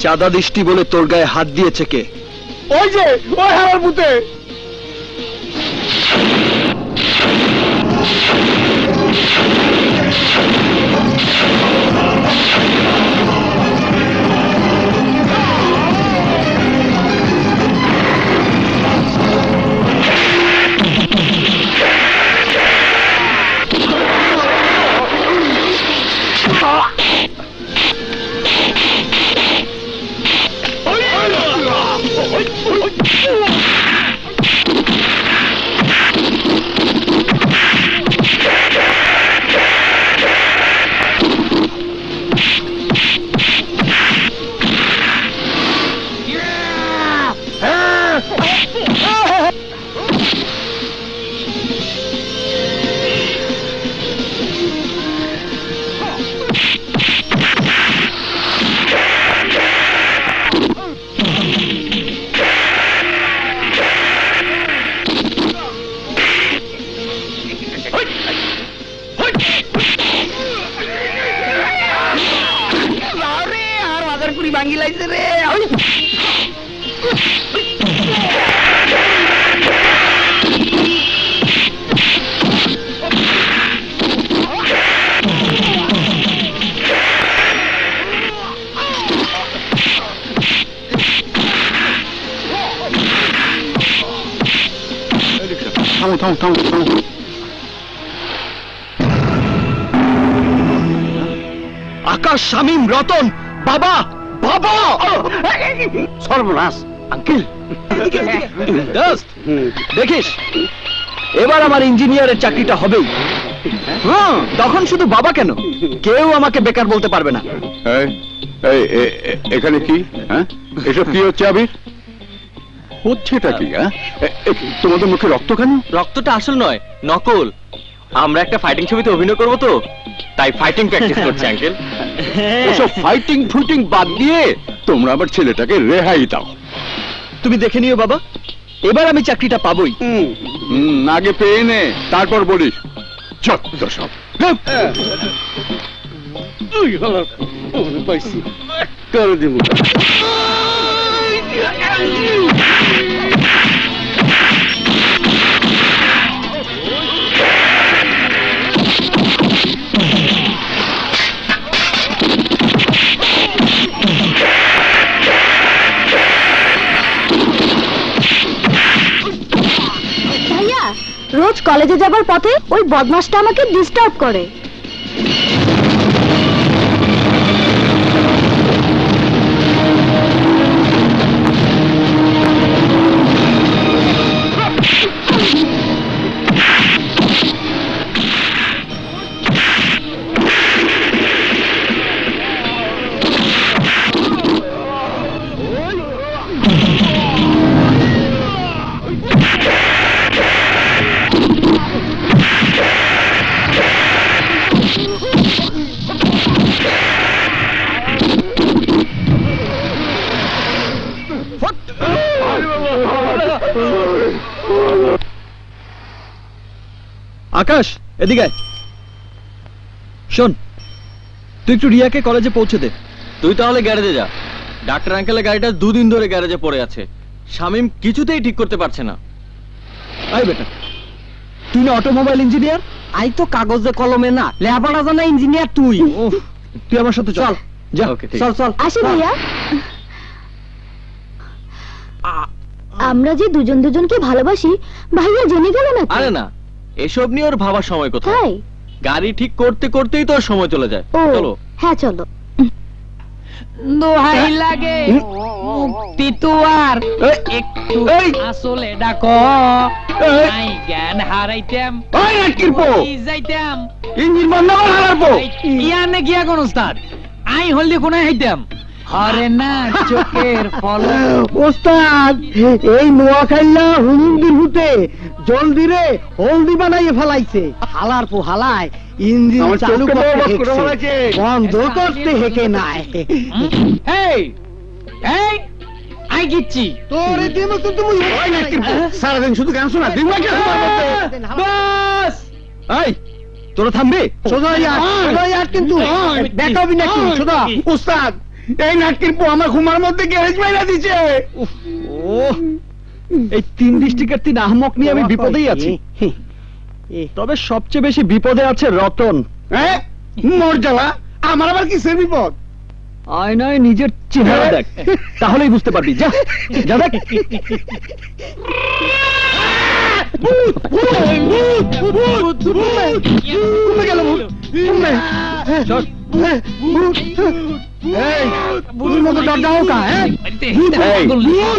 চাঁদা দৃষ্টি বলে তোর গায়ে হাত দিয়েছে কে? ওই যে ওই হারার পুতে। আকাশ, শামীম, রতন, বাবা বাবা! সর্বনাশ আঙ্কেল। দেখিস এবার আমার ইঞ্জিনিয়ারের চাকরিটা হবেই। তখন শুধু বাবা কেন, কেউ আমাকে বেকার বলতে পারবে না। এখানে কি? এসব কি হচ্ছে আবির? হচ্ছেটা কি? তোমাদের মুখে রক্ত কেন? রক্তটা আসল নয়, নকল। আমরা একটা ফাইটিং ছবিতে অভিনয় করবো তো, তাই ফাইটিং প্র্যাকটিস করছি আঙ্কেল। ওসব ফাইটিং ফুটিং বাদ দিয়ে তোমরা আবার ছেলেটাকে রেহাই দাও। তুমি দেখে নিও বাবা, এবার আমি চাকরিটা পাবোই। আগে পেয়ে নে, তারপর বলিস। যত সব করে দিব। রোজ কলেজে যাবার পথে ওই বদমাশটা আমাকে ডিস্টার্ব করে। আকাশ, এদিকে শোন, তুই একটু রিয়াকে কলেজে পৌঁছে দে। তুই তাহলে গ্যারেজে যা। ডাক্তার আঙ্কেলের গাড়িটা 2 দিন ধরে গ্যারেজে পড়ে আছে, শামীম কিছুতেই ঠিক করতে পারছে না। আয় বেটা, তুই না অটোমোবাইল ইঞ্জিনিয়ার? আই তো কাগজে কলমে না, লেবাড়া জানা ইঞ্জিনিয়ার তুই। তুই আমার সাথে চল। যা, চল চল। আসি ভাইয়া। আমরা যে দুজন দুজনকে ভালোবাসি ভাইয়া জেনে গেল না? আরে না, এসব নিয়ে ওর ভাবার সময় কোথায়? গাড়ি ঠিক করতে করতেই তোর সময় চলে যায়। চলো। হ্যাঁ চলো। দোহাই লাগে মুক্তি তোয়ার, একটু আসলে ডাকো। নাই জ্ঞান হারাইতাম, ওই আকিরপো যাইতাম ইঞ্জিন বন্ধ কর হারারপো। ইয়ানে গিয়া কোন উস্তাদ আই হলদি কোন হইতাম। হরে না চোখের ফল। ওস্তাদ, এই নোয়াখাইলা হুমুন্দির হুতে জলদি রে হলদি বানাইয়ে ফেলাইছে। হালার পো হালায় ইঞ্জিন চালু করতে হেঁকছে, বন্ধ করতে হেঁকে নাই। এই এই আই গিচ্ছি তোর দিন তো তুমি সারাদিন শুধু গান শোনা, দিন বাস। এই তোরা থামবে? সোজা ইয়ার কিন্তু দেখাবি নাকি? সোজা উস্তাদ, এই নাটকির পো আমার ঘুমার মধ্যে গ্যারেজ মাইরা দিছে। ও এই 3 ডিস্ট্রিক্টের 3 আহমক নিয়ে আমি বিপদেই আছি। তবে সবচেয়ে বেশি বিপদে আছে রতন। হ্যাঁ মোর জ্বালা, আমার আবার কিসের বিপদ? আয়নায় নিজের চেহারা দেখ, তাহলেই বুঝতে পারবি। যা যা দেখ। কমে গেল ভূত, কমে। চল। এই ভূতের মতো ডর যাও কা? এই,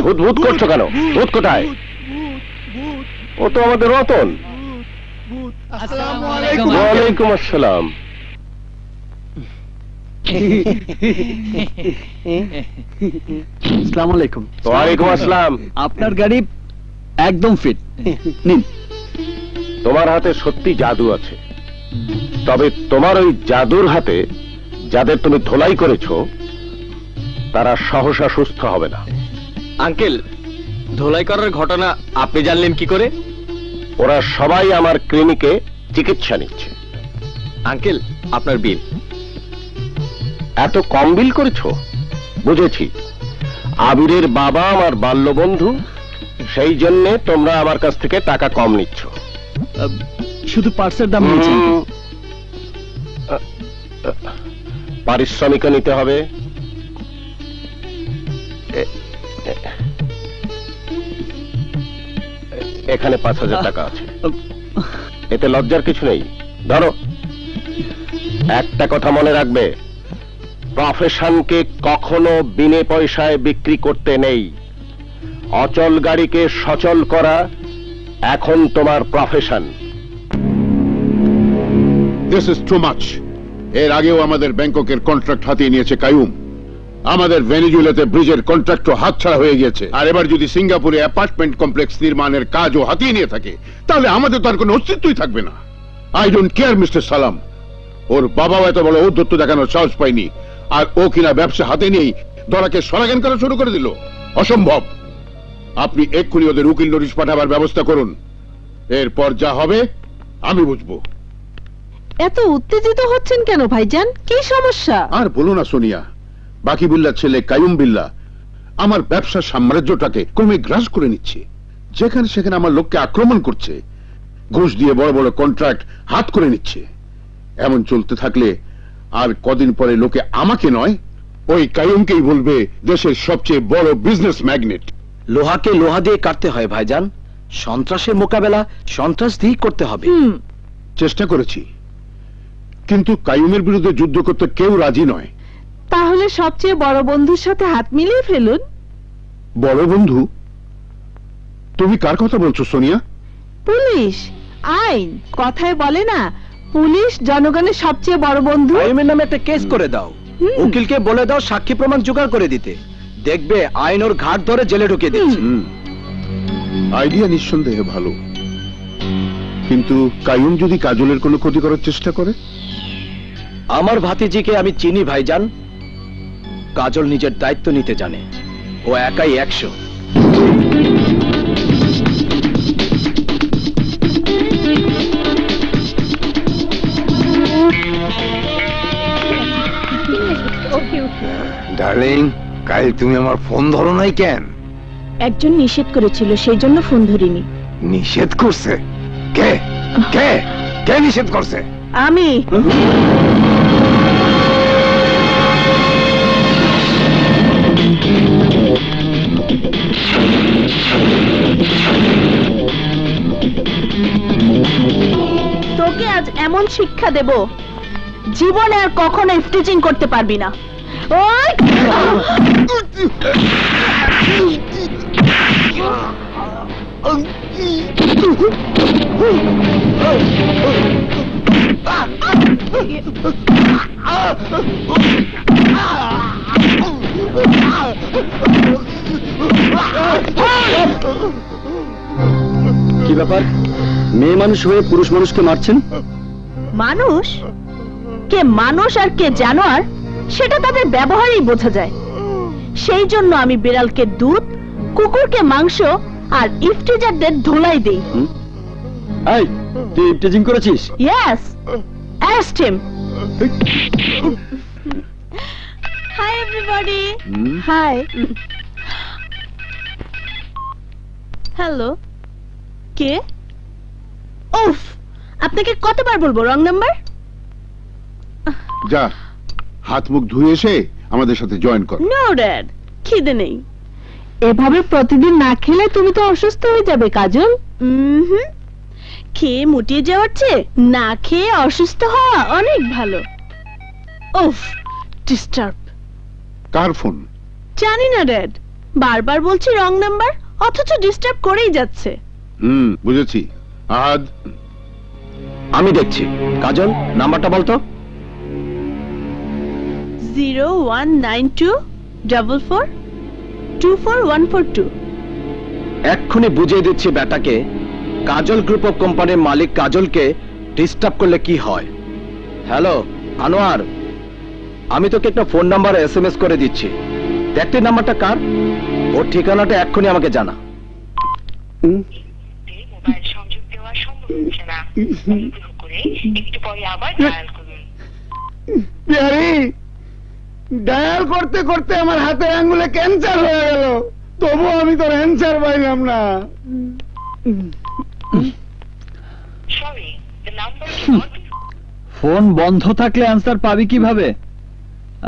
ভূত ভূত করছো কেন? ভূত কোথায়? ও তো আমাদের রতন। আসসালামু আলাইকুম। ওয়ালাইকুম আসসালাম। আসসালামু আলাইকুম। ওয়ালাইকুম আসসালাম। আপনার গাড়ি একদম ফিট, নিন। তোমার হাতে সত্যি জাদু আছে, তবে তোমার ওই জাদুর হাতে যাদের তুমি ধোলাই করেছো তারা সহসা সুস্থ হবে না। আঙ্কেল, ধোলাই করার ঘটনা আপনি জানলেন কি করে? ওরা সবাই আমার ক্লিনিকে চিকিৎসা নিচ্ছে। আঙ্কেল, আপনার বিল। এত কম বিল করেছো? বুঝেছি, আবিরের বাবা আমার বাল্যবন্ধু, সেই জন্যে তোমরা আমার কাছ থেকে টাকা কম নিচ্ছ। শুধু পার্সের দাম নিয়েছেন। পারিশ্রমিক নিতে হবে। এখানে 5,000 টাকা আছে, এতে লজ্জার কিছু নেই। ধরো। একটা কথা মনে রাখবে, প্রফেশনকে কখনো বিনে পয়সায় বিক্রি করতে নেই। অচল গাড়িকে সচল করা এখন তোমার profession. This is too much. এর আগেও আমাদের ব্যাংককের কন্ট্রাক্ট হাতিয়ে নিয়েছে কায়ুম, আমাদের ভেনিজুয়েলাতে ব্রিজের কন্ট্রাক্টও হাতছাড়া হয়ে গেছে, আর এবার যদি সিঙ্গাপুরে অ্যাপার্টমেন্ট কমপ্লেক্স নির্মাণের কাজও হাতিয়ে নিয়ে থাকে তাহলে আমাদের তো আর কোনো অস্তিত্বই থাকবে না। আই ডোন্ট কেয়ার মিস্টার সালাম, ওর বাবাও এত বড় ঔদ্ধত্য দেখানোর সাহস পায়নি, আর ও কিনা ব্যবসা হাতে নিয়েই দলাকে সরাগান করা শুরু করে দিল। অসম্ভব। আপনি এক্ষুনি ওদের উকিল নোটিশ পাঠাবার ব্যবস্থা করুন, এরপর যা হবে আমি বুঝবো। এত উত্তেজিত হচ্ছেন কেন ভাইজান? কি সমস্যা? আর বলো না সোনিয়া, বাকি বিল্লার ছেলে কায়ুম বিল্লা আমার ব্যবসার সাম্রাজ্যটাকে ক্রমে গ্রাস করে নিচ্ছে। যেখানে সেখানে আমার লোককে আক্রমণ করছে, ঘুষ দিয়ে বড় বড় কন্ট্রাক্ট হাত করে নিচ্ছে। এমন চলতে থাকলে আর কদিন পরে লোকে আমাকে নয়, ওই কায়ুমকেই বলবে দেশের সবচেয়ে বড় বিজনেস ম্যাগনেট। লোহাকে লোহা দিয়ে কাটতে হয় ভাইজান। সন্ত্রাসের মোকাবেলা সন্ত্রাস দিয়েই করতে হবে। চেষ্টা করেছি, কিন্তু কায়ুমের বিরুদ্ধে যুদ্ধ করতে কেউ রাজি নয়। তাহলে সবচেয়ে বড় বন্ধুর সাথে হাত মিলিয়ে ফেলুন। বড় বন্ধু? তুমি কার কথা বলছো সোনিয়া? পুলিশ, আইন, কথায় বলে না পুলিশ জনগণের সবচেয়ে বড় বন্ধু। কায়ুমের নামে একটা কেস করে দাও, উকিলকে বলে দাও সাক্ষী প্রমাণ জোগাড় করে দিতে। দেখবে আইন ওর ঘাট ধরে জেলে ঢুকিয়ে দিচ্ছে। আইডিয়া নিঃসন্দেহে ভালো, কিন্তু কায়ুম যদি কাজলের কোনো ক্ষতি করার চেষ্টা করে? আমার ভাতিজিকে আমি চিনি ভাইজান, কাজল নিজের দায়িত্ব নিতে জানে। ও একাই 100। ডার্লিং, কাল তুমি আমার ফোন ধরো নাই কেন? একজন নিষেধ করেছিল, সেই জন্য ফোন ধরিনি। নিষেধ করছে? কে কে কে নিষেধ করছে? আমি। তোকে আজ এমন শিক্ষা দেব, জীবনে আর কখনো স্টিচিং করতে পারবি না। ওই কি ব্যাপার? মেয়ে মানুষ হয়ে পুরুষ মানুষকে মারছেন? মানুষ কে মানুষ আর কে জানোয়ার সেটা তাদের ব্যবহারেই বোঝা যায়। সেই জন্য আমি বিড়ালকে দুধ, কুকুরকে মাংস আর ইফটিজারদের ধুলাই দেই। এই, তুই ইফটিজিং করেছিস? Yes, asked him. Hi everybody. Hi. Hello, কে? উফ, আপনাকে কতবার বলবো রং নাম্বার? যা হাত মুখ ধুয়ে এসে আমাদের সাথে জয়েন কর। নো ড্যাড, খিদে নেই। এভাবে প্রতিদিন না খেলে তুমি তো অসুস্থ হয়ে যাবে কাজল। খেয়ে মুটিয়ে যাওয়ার চেয়ে না খেয়ে অসুস্থ হওয়া অনেক ভালো। উফ, ডিস্টার্ব। কার ফোন? জানি না ড্যাড, বারবার বলছি রং নাম্বার, অথচ ডিস্টার্ব করেই যাচ্ছে। বুঝেছি। আদ, আমি দেখছি। কাজল, নাম্বারটা বলতো। 01924424142। এক্ষুনি বুঝিয়ে দিচ্ছি বেটাকে, কাজল গ্রুপ অফ কোম্পানির মালিক কাজলকে ডিস্টার্ব করলে কি হয়। হ্যালো আনোয়ার, আমি তোকে একটা ফোন নাম্বার SMS করে দিচ্ছি। দেখতে নাম্বারটা কার, ওর ঠিকানাটা এক্ষুনি আমাকে জানা। মোবাইল সংযোগ দেওয়া সম্ভব হচ্ছে না, অনুগ্রহ করে একটু পরে আবার ডায়াল করুন। ডায়াল করতে করতে আমার হাতের আঙ্গুলে ক্যান্সার হয়ে গেল, তবু আমি তোর অ্যান্সার পাইলাম না। সরি, দ্য নাম্বার ফোন বন্ধ থাকলে অ্যান্সার পাবি কিভাবে?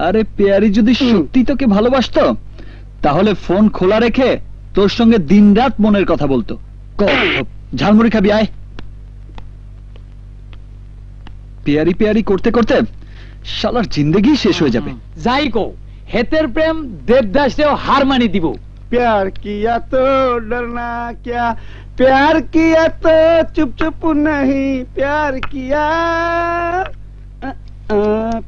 আরে পেয়ারি যদি সত্যি তোকে ভালোবাসতো তাহলে ফোন খোলা রেখে তোর সঙ্গে দিনরাত মনের কথা বলতো। ঝালমুড়ি খাবি আয়। পেয়ারি পেয়ারি করতে করতে শালার জিন্দেগি শেষ হয়ে যাবে। যাই কো, হেতের প্রেম দেবদাসেও হার মানি দিব। प्यार किया तो डरना क्या, प्यार किया तो चुप चुप नहीं, प्यार किया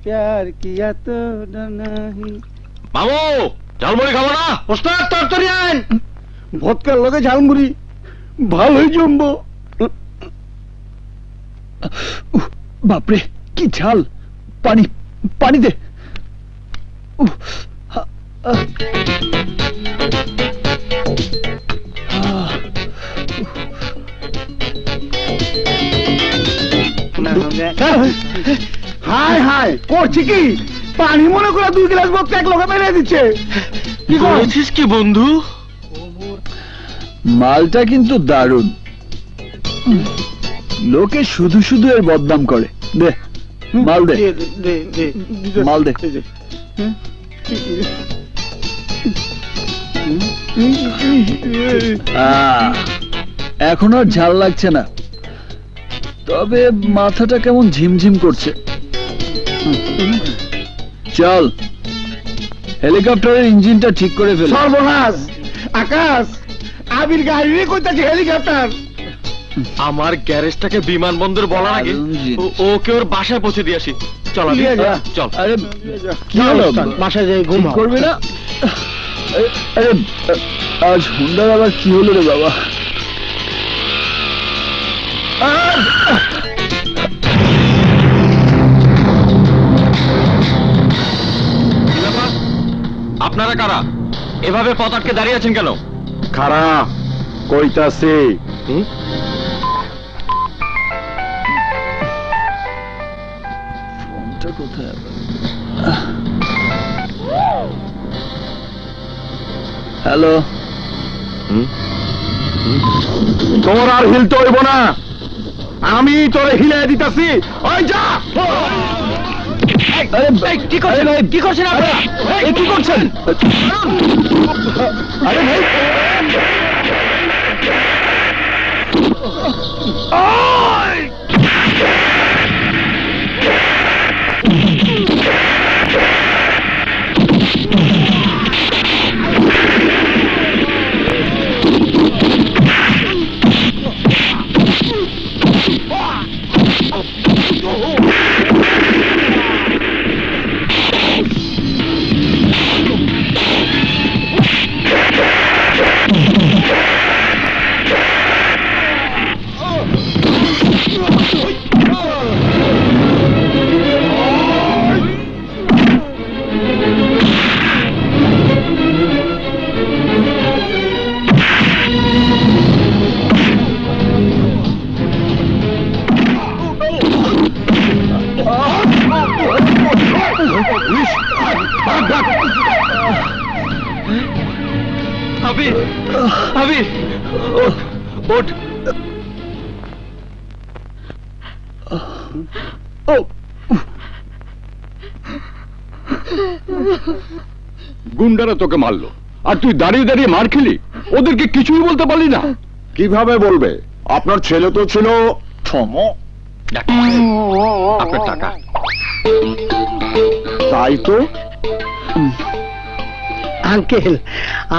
प्यार किया तो डरना नहीं। বাবু, ঝালমুড়ি খাবো না? ওস্তাদ তরতরি আন। ভদকার লগে ঝালমুড়ি ভালোই জমবো। বাপরে কি ঝাল, পানি পানি দে। হায় হায় করছি কি, পানি মনে করে 2 গ্লাস বক্তা এক লোকে মেরে দিচ্ছে। কি করেছিস কি বন্ধু? মালটা কিন্তু দারুণ, লোকে শুধু শুধু এর বদনাম করে। দে মাল দে, মাল দে। এখন আর ঝাল লাগছে না, তবে মাথাটা কেমন ঝিমঝিম করছে। চল হেলিকপ্টারের ইঞ্জিনটা ঠিক করে ফেল। সর্বনাশ, আকাশ আবির গাড়ি রে কইতাছে হেলিকপ্টার। আমার গ্যারেজটাকে বিমানবন্দর বলার আগে ওকে ওর বাসায় পৌঁছে দিয়ে আসি। চল আবি, চল। আরে কি হলো, বাসায় যাই ঘুম করবি না? আরে আজ হুন্ডার আবার কি হলো রে বাবা? আপনারা কারা? এভাবে পথ আটকে দাঁড়িয়ে আছেন কেন? খারা কইতাছি। ফোনটা কোথায়? হ্যালো, তোর আর হিলতে হইব না, আমি তোরে হিলাই দিতাছি। ওই যা। কি করছেন ভাই? কি করছেন আপনারা? কি করছেন? আরে ভাই, আবির আবির ওঠ গুন্ডারা তোকে মারলো আর তুই দাঁড়িয়ে দাঁড়িয়ে মার খেলি, ওদেরকে কিছুই বলতে পারলি না? কিভাবে বলবে? আপনার ছেলে তো ছিল আপনার টাকা। তাই তো। আঙ্কেল,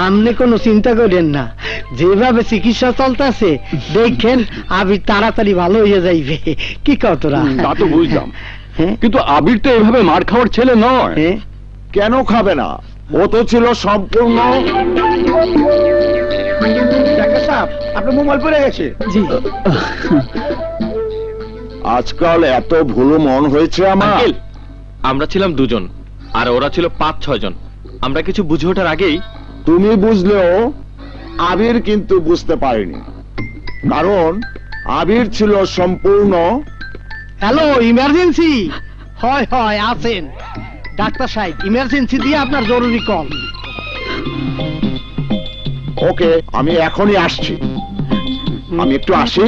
আপনি কোনো চিন্তা করেন না, যেভাবে চিকিৎসা চলতেছে দেখেন আবির তাড়াতাড়ি ভালো হয়ে যাইবে। কি কতরা? তা তো বুঝলাম, কিন্তু আবির তো এভাবে মার খাওয়ার ছেলে নয়। কেন খাবে না? ও তো ছিল সম্পূর্ণ। আপনার মোবাইল পড়ে গেছে। জি, আজকাল এত ভুলো মন হয়েছে আমার। আঙ্কেল, আমরা ছিলাম 2 জন আর ওরা ছিল 5-6 জন। আমরা কিছু বুঝে ওঠার আগেই তুমি বুঝলেও আবির কিন্তু বুঝতে পারেনি, কারণ আবির ছিল সম্পূর্ণ। Hello, emergency. হয় হয় আছেন ডাক্তার সাহেব, ইমার্জেন্সি দিয়ে আপনার জরুরি কল। ওকে, আমি এখনই আসছি। আমি একটু আসি।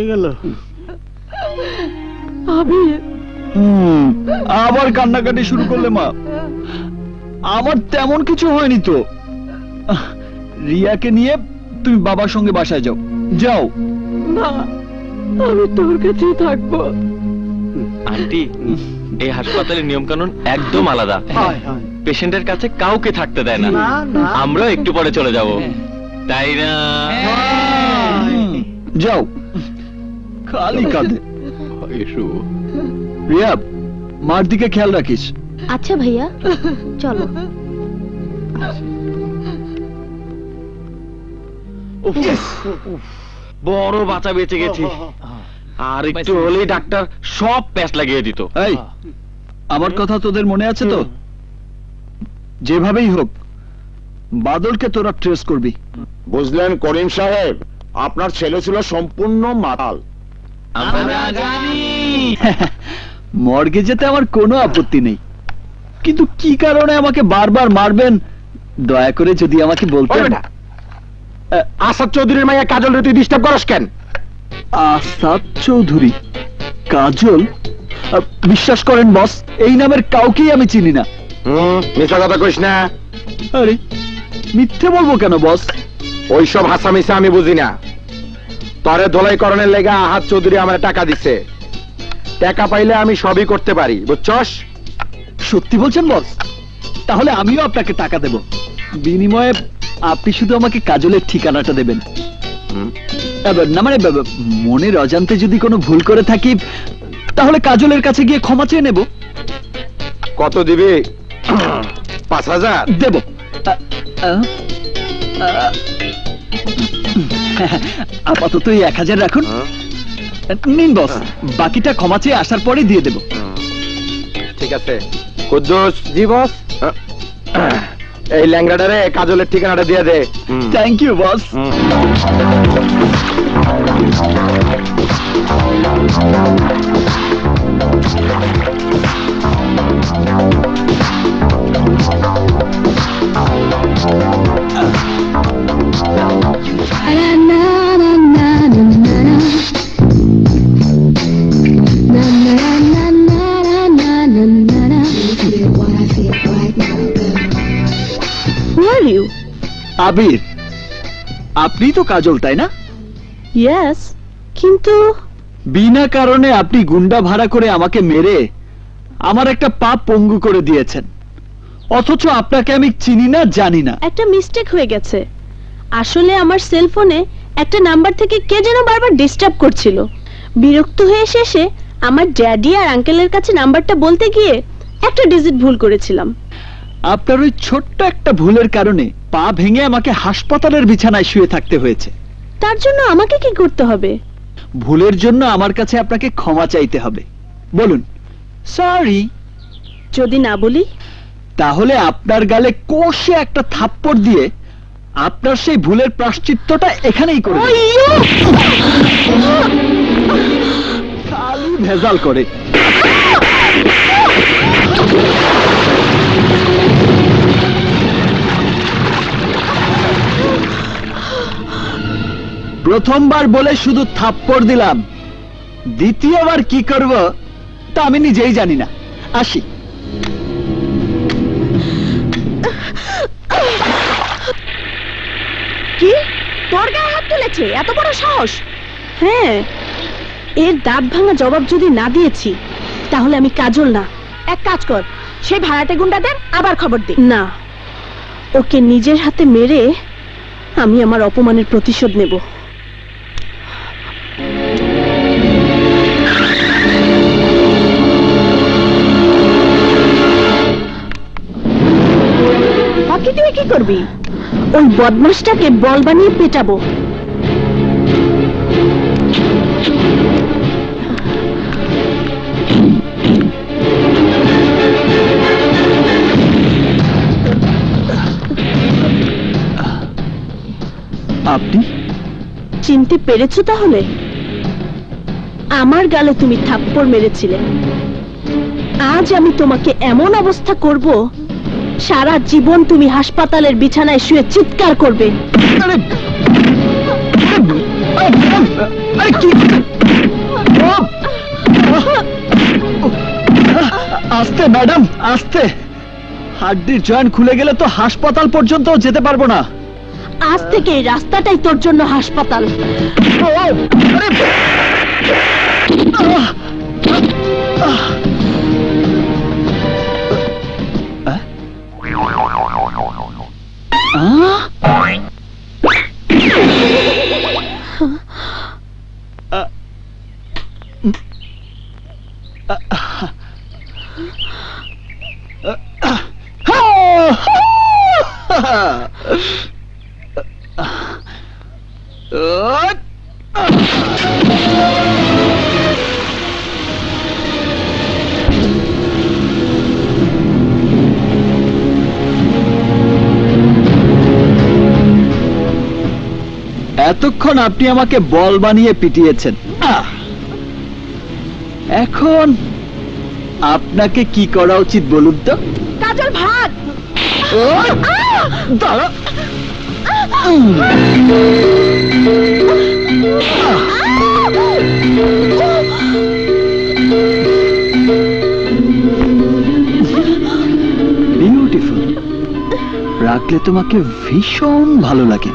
গেল আবার কান্নাকাটি শুরু করলে মা? আমার তেমন কিছু হয়নি তো। রিয়াকে নিয়ে তুমি বাবার সঙ্গে বাসায় যাও। যাও। না, আমি তোর কাছেই থাকবো। আন্টি, এই হাসপাতালের নিয়ম কানুন একদম আলাদা। পেশেন্টের কাছে কাউকে থাকতে দেয় না। আমরাও একটু পরে চলে যাব, তাই না? যাও। খালি কাঁদে। রিয়া, মার দিকে খেয়াল রাখিস। আচ্ছা ভাইয়া, চলো। বড় বাঁচা বেঁচে গেছি। আর একটু হলেই ডাক্তার সব প্যাচ লাগিয়ে দিত। এই, আমার কথা তোদের মনে আছে তো? যেভাবেই হোক বাদলকে তোরা ট্রেস করবি। বুঝলেন করিম সাহেব, আপনার ছেলে ছিল সম্পূর্ণ মাতাল। মর্গে যেতে আমার কোনো আপত্তি নেই, কিন্তু কি কারণে আমাকে বারবার মারবেন দয়া করে যদি আমাকে বলতেন। আসাদ চৌধুরীর মাইয়া কাজল রে তুই ডিস্টার্ব করস কেন? আসাদ চৌধুরী? কাজল? বিশ্বাস করেন বস, এই নামের কাউকেই আমি চিনি না। মিথ্যা কথা কইস না। আরে মিথ্যে বলবো কেন বস? ওইসব হাসামিসা আমি বুঝি না। তরে ধোলাইকরণের লেগা আহাদ চৌধুরী আমার টাকা দিছে। টাকা পাইলে আমি সবই করতে পারি, বুঝছস? সত্যি বলছেন বস? তাহলে আমিও আপনাকে টাকা দেব, বিনিময়ে আপনি শুধু আমাকে কাজলের ঠিকানাটা দেবেন। না মানে মনের অজান্তে যদি কোনো ভুল করে থাকি তাহলে কাজলের কাছে গিয়ে ক্ষমা চেয়ে নেব। কত দিবি? 5000 দেব। আপাতত এই 1000 রাখুন। নিন বস, বাকিটা ক্ষমা চেয়ে আসার পরে দিয়ে দেব। ঠিক আছে। কুদ্দুস। জি বস। এই ল্যাংড়াটারে কাজলের ঠিকানাটা দিয়ে দে। Thank you boss. আবির, আপনি তো কাজল তাই না? ইয়েস, কিন্তু বিনা কারণে আপনি গুন্ডা ভাড়া করে আমাকে মেরে আমার একটা পা পঙ্গু করে দিয়েছেন, অথচ আপনাকে আমি চিনি না, জানি না। একটা মিস্টেক হয়ে গেছে। আসলে আমার সেলফোনে একটা নাম্বার থেকে কে যেন বারবার ডিস্টার্ব করছিল। বিরক্ত হয়ে শেষে আমার ড্যাডি আর আঙ্কেলের কাছে নাম্বারটা বলতে গিয়ে একটা ডিজিট ভুল করেছিলাম। আপনার ওই ছোট্ট একটা ভুলের কারণে পা ভেঙে আমাকে হাসপাতালের বিছানায় শুয়ে থাকতে হয়েছে। তার জন্য আমাকে কি করতে হবে? ভুলের জন্য আমার কাছে আপনাকে ক্ষমা চাইতে হবে। বলুন সরি। যদি না বলি? তাহলে আপনার গালে কষে একটা থাপ্পড় দিয়ে আপনার সেই ভুলের প্রায়শ্চিত্তটা এখানেই করে দেব। খালি ভেজাল করে। প্রথমবার বলে শুধু থাপ্পড় দিলাম, দ্বিতীয়বার কি করব তা আমি নিজেই জানি না। আসি। কি তোর গায়ে হাত তুলেছে? এত বড় সাহস? হ্যাঁ, এর দাঁত ভাঙা জবাব যদি না দিয়েছি তাহলে আমি কাজল না। এক কাজ কর, সেই ভাড়াটে গুন্ডাদের আবার খবর দে। না, ওকে নিজের হাতে মেরে আমি আমার অপমানের প্রতিশোধ নেব। বাকি তুই কি করবি? ওই বদমাশটাকে বল বানিয়ে পেটাবো। আপনি চিনতে পেরেছো তাহলে? আমার গালে তুমি থাপ্পড় মেরেছিলে, আজ আমি তোমাকে এমন অবস্থা করব সারা জীবন তুমি হাসপাতালের বিছানায় শুয়ে চিৎকার করবে। আস্তে ম্যাডাম, আস্তে। হাড্ডির জয়েন্ট খুলে গেলে তো হাসপাতাল পর্যন্ত যেতে পারবো না। আজ থেকে এই রাস্তাটাই তোর জন্য হাসপাতাল। এতক্ষণ আপনি আমাকে বল বানিয়ে পিটিয়েছেন, এখন আপনাকে কি করা উচিত বলুন তো? কাজল ভাগ। দাঁড়া। বিউটিফুল। রাখলে তোমাকে ভীষণ ভালো লাগে।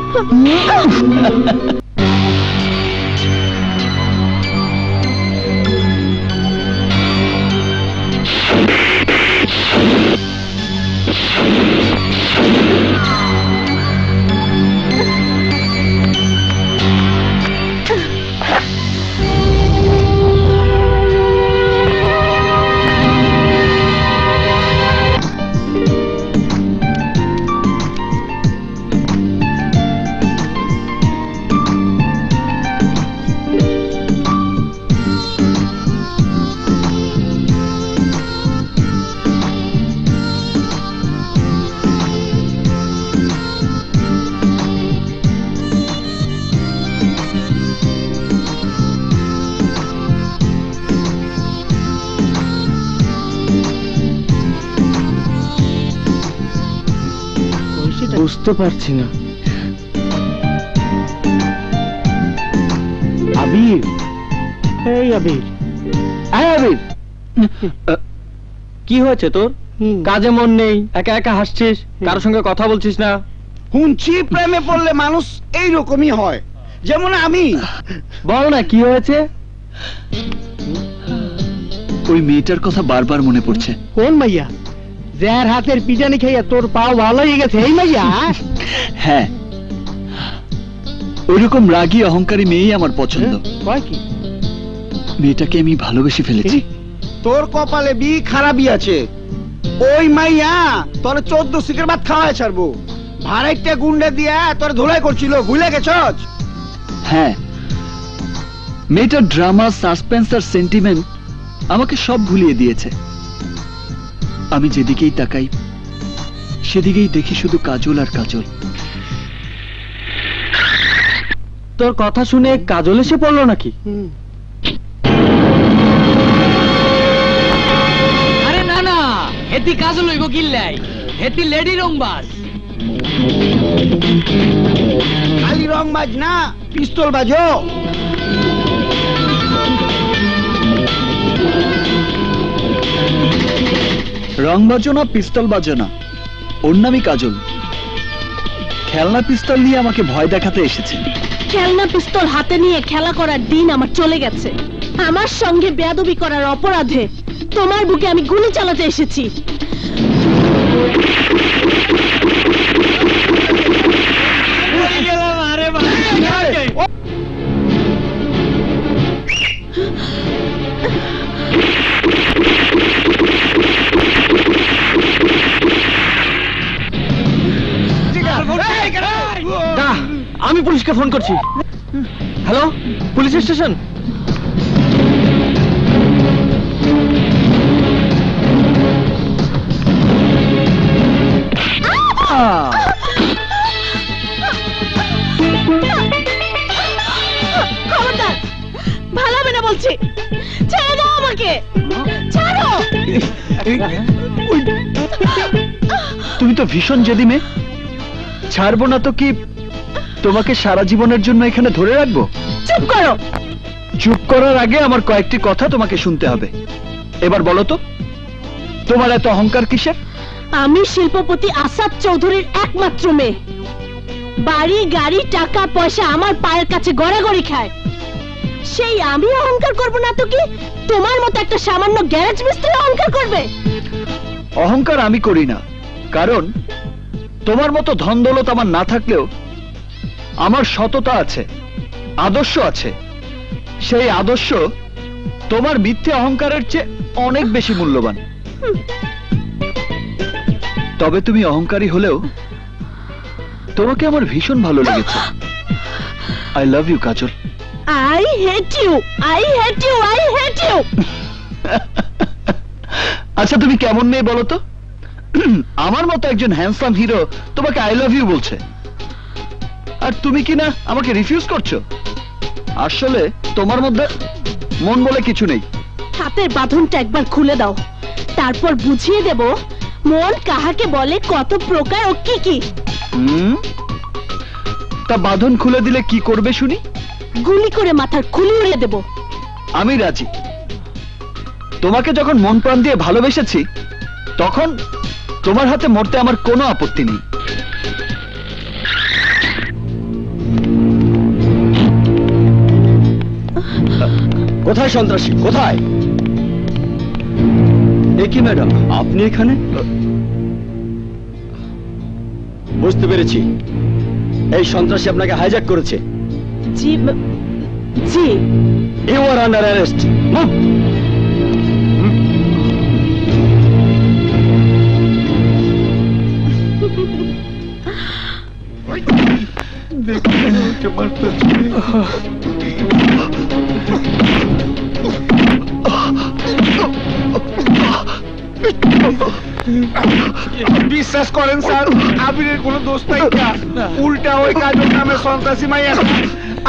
বুঝতে পারছি না। আবির, এই আবির, আবির, কি হয়েছে তোর? কাজে মন নেই, একা একা হাসছিস, কারোর সঙ্গে কথা বলছিস না? শুনছি প্রেমে পড়লে মানুষ এইরকমই হয়, যেমন আমি। বল না কি হয়েছে? ওই মেয়েটার কথা বারবার মনে পড়ছে। কোন মাইয়া? যার হাতের পিটানি খাইয়া তোর পাও ভালো হয়ে গেছে, এই মাইয়া? হ্যাঁ, ওইরকম রাগী অহংকারী মেয়েই আমার পছন্দ। কয় কি? মেয়েটাকে আমি ভালোবেসে ফেলেছি। তোর কপালে বি খারাপই আছে। ওই মাইয়া তোর 14 সিকের ভাত খাওয়ায় ছাড়বো। ভাড়াইটা গুন্ডা দিয়া তোর ধুলাই করছিল, ভুলে গেছস? হ্যাঁ, মেয়েটার ড্রামা, সাসপেন্স আর সেন্টিমেন্ট আমাকে সব ভুলিয়ে দিয়েছে। আমি যেদিকেই তাকাই সেদিকেই দেখি শুধু কাজল আর কাজল। তোর কথা শুনে কাজল এসে পড়লো নাকি? আরে না হেতি কাজল হইব কিল্লাই, হেতি লেডি রংবাজ। খালি রং বাজ না, পিস্তল বাজো। রং বাজো না, পিস্তল বাজো না, ওর নামই কাজল। খেলনা পিস্তল নিয়ে আমাকে ভয় দেখাতে এসেছে। খেলনা পিস্তল হাতে নিয়ে খেলা করার দিন আমার চলে গেছে। আমার সঙ্গে বেয়াদবি করার অপরাধে তোমার বুকে আমি গুলি চালাতে এসেছি। আমি পুলিশকে ফোন করছি। Hello, police station. খবরদার, ভালো হবে না বলছি। ছেড়ে দাও আমাকে, ছাড়ো। তুমি তো ভীষণ জেদি মেয়ে। ছাড়বো না তো কি তোমাকে সারা জীবনের জন্য এখানে ধরে রাখবো? চুপ করো। চুপ করার আগে আমার কয়েকটি কথা তোমাকে শুনতে হবে। এবার বলো তো, তোমার এত অহংকার কিসের? আমি শিল্পপতি আসাদ চৌধুরীর একমাত্র মেয়ে। বাড়ি গাড়ি টাকা পয়সা আমার পায়ের কাছে গড়াগড়ি খায়। সেই আমি অহংকার করব না তো কি তোমার মতো একটা সামান্য গ্যারেজ মিস্ত্রি অহংকার করবে? অহংকার আমি করি না, কারণ তোমার মতো ধন দৌলত আমার না থাকলেও আমার সততা আছে, আদর্শ আছে। সেই আদর্শ তোমার মিথ্যে অহংকারের চেয়ে অনেক বেশি মূল্যবান। তবে তুমি অহংকারী হলেও তোমাকে আমার ভীষণ ভালো লেগেছে। I love you Kajal. I hate you, I hate you, I hate you. আচ্ছা তুমি কেমন মেয়ে বলো তো? আমার মতো একজন হ্যান্ডসাম হিরো তোমাকে আই লাভ ইউ বলছে, আর তুমি কি না আমাকে রিফিউজ করছো? আসলে তোমার মধ্যে মন বলে কিছু নেই। হাতের বাঁধনটা একবার খুলে দাও, তারপর বুঝিয়ে দেব মন কাহাকে বলে, কত প্রকার ও কি কি। তা বাঁধন খুলে দিলে কি করবে শুনি? গুলি করে মাথার খুলি উড়িয়ে দেব। আমি রাজি। তোমাকে যখন মন প্রাণ দিয়ে ভালোবেসেছি, তখন তোমার হাতে মরতে আমার কোনো আপত্তি নেই। কোথায় সন্ত্রাসী, কোথায়? এ কি ম্যাডাম, আপনি এখানে? বুঝতে পেরেছি, এই সন্ত্রাসী আপনাকে হাইজ্যাক করেছে। জি জি। You are under arrest. বিশ্বাস করেন স্যার, আবিরের কোনো দোষ নাই। উল্টা ওই কাজল নামে সন্ত্রাসী মাইয়া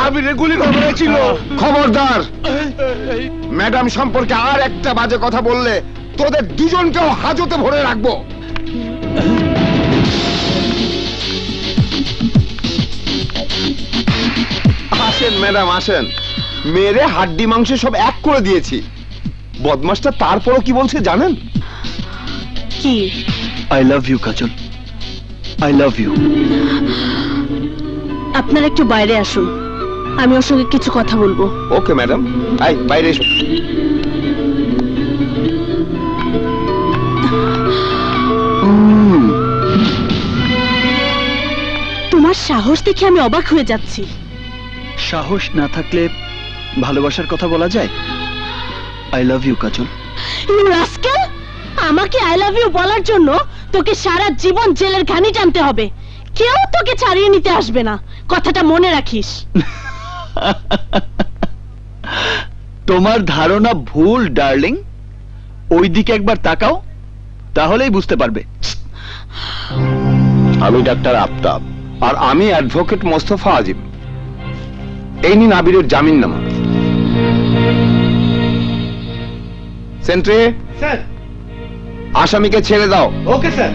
আবিরের গুলি করেছিল। খবরদার, ম্যাডাম সম্পর্কে আর একটা বাজে কথা বললে তোদের দুজনকেও হাজতে ভরে রাখবো। আসেন ম্যাডাম, আসেন। মেরে হাড্ডি মাংস সব এক করে দিয়েছি। বদমাসটা তারপরও কি বলছে জানেন? কি? I love you Kajal, I love you. আপনারা একটু বাইরে আসুন, আমি ওর সঙ্গে কিছু কথা বলবো। ওকে ম্যাডাম, আই বাইরে এসো। তোমার সাহস দেখে আমি অবাক হয়ে যাচ্ছি। সাহস না থাকলে ভালোবাসার কথা বলা যায়? I love you Kajal. You rascal, আমাকে আই লাভ ইউ বলার জন্য তোকে সারা জীবন জেলের ঘানি টানতে হবে। কেউ তোকে ছাড়িয়ে নিতে আসবে না, কথাটা মনে রাখিস। তোমার ধারণা ভুল ডার্লিং। ওই দিকে একবার তাকাও, তাহলেই বুঝতে পারবে। আমি ডাক্তার আফতাব। আর আমি অ্যাডভোকেট মোস্তফা আজিম। এই নিন আবিরের জামিননামা। সেন্ট্রি, স্যার আসামিকে ছেড়ে দাও। Okay sir.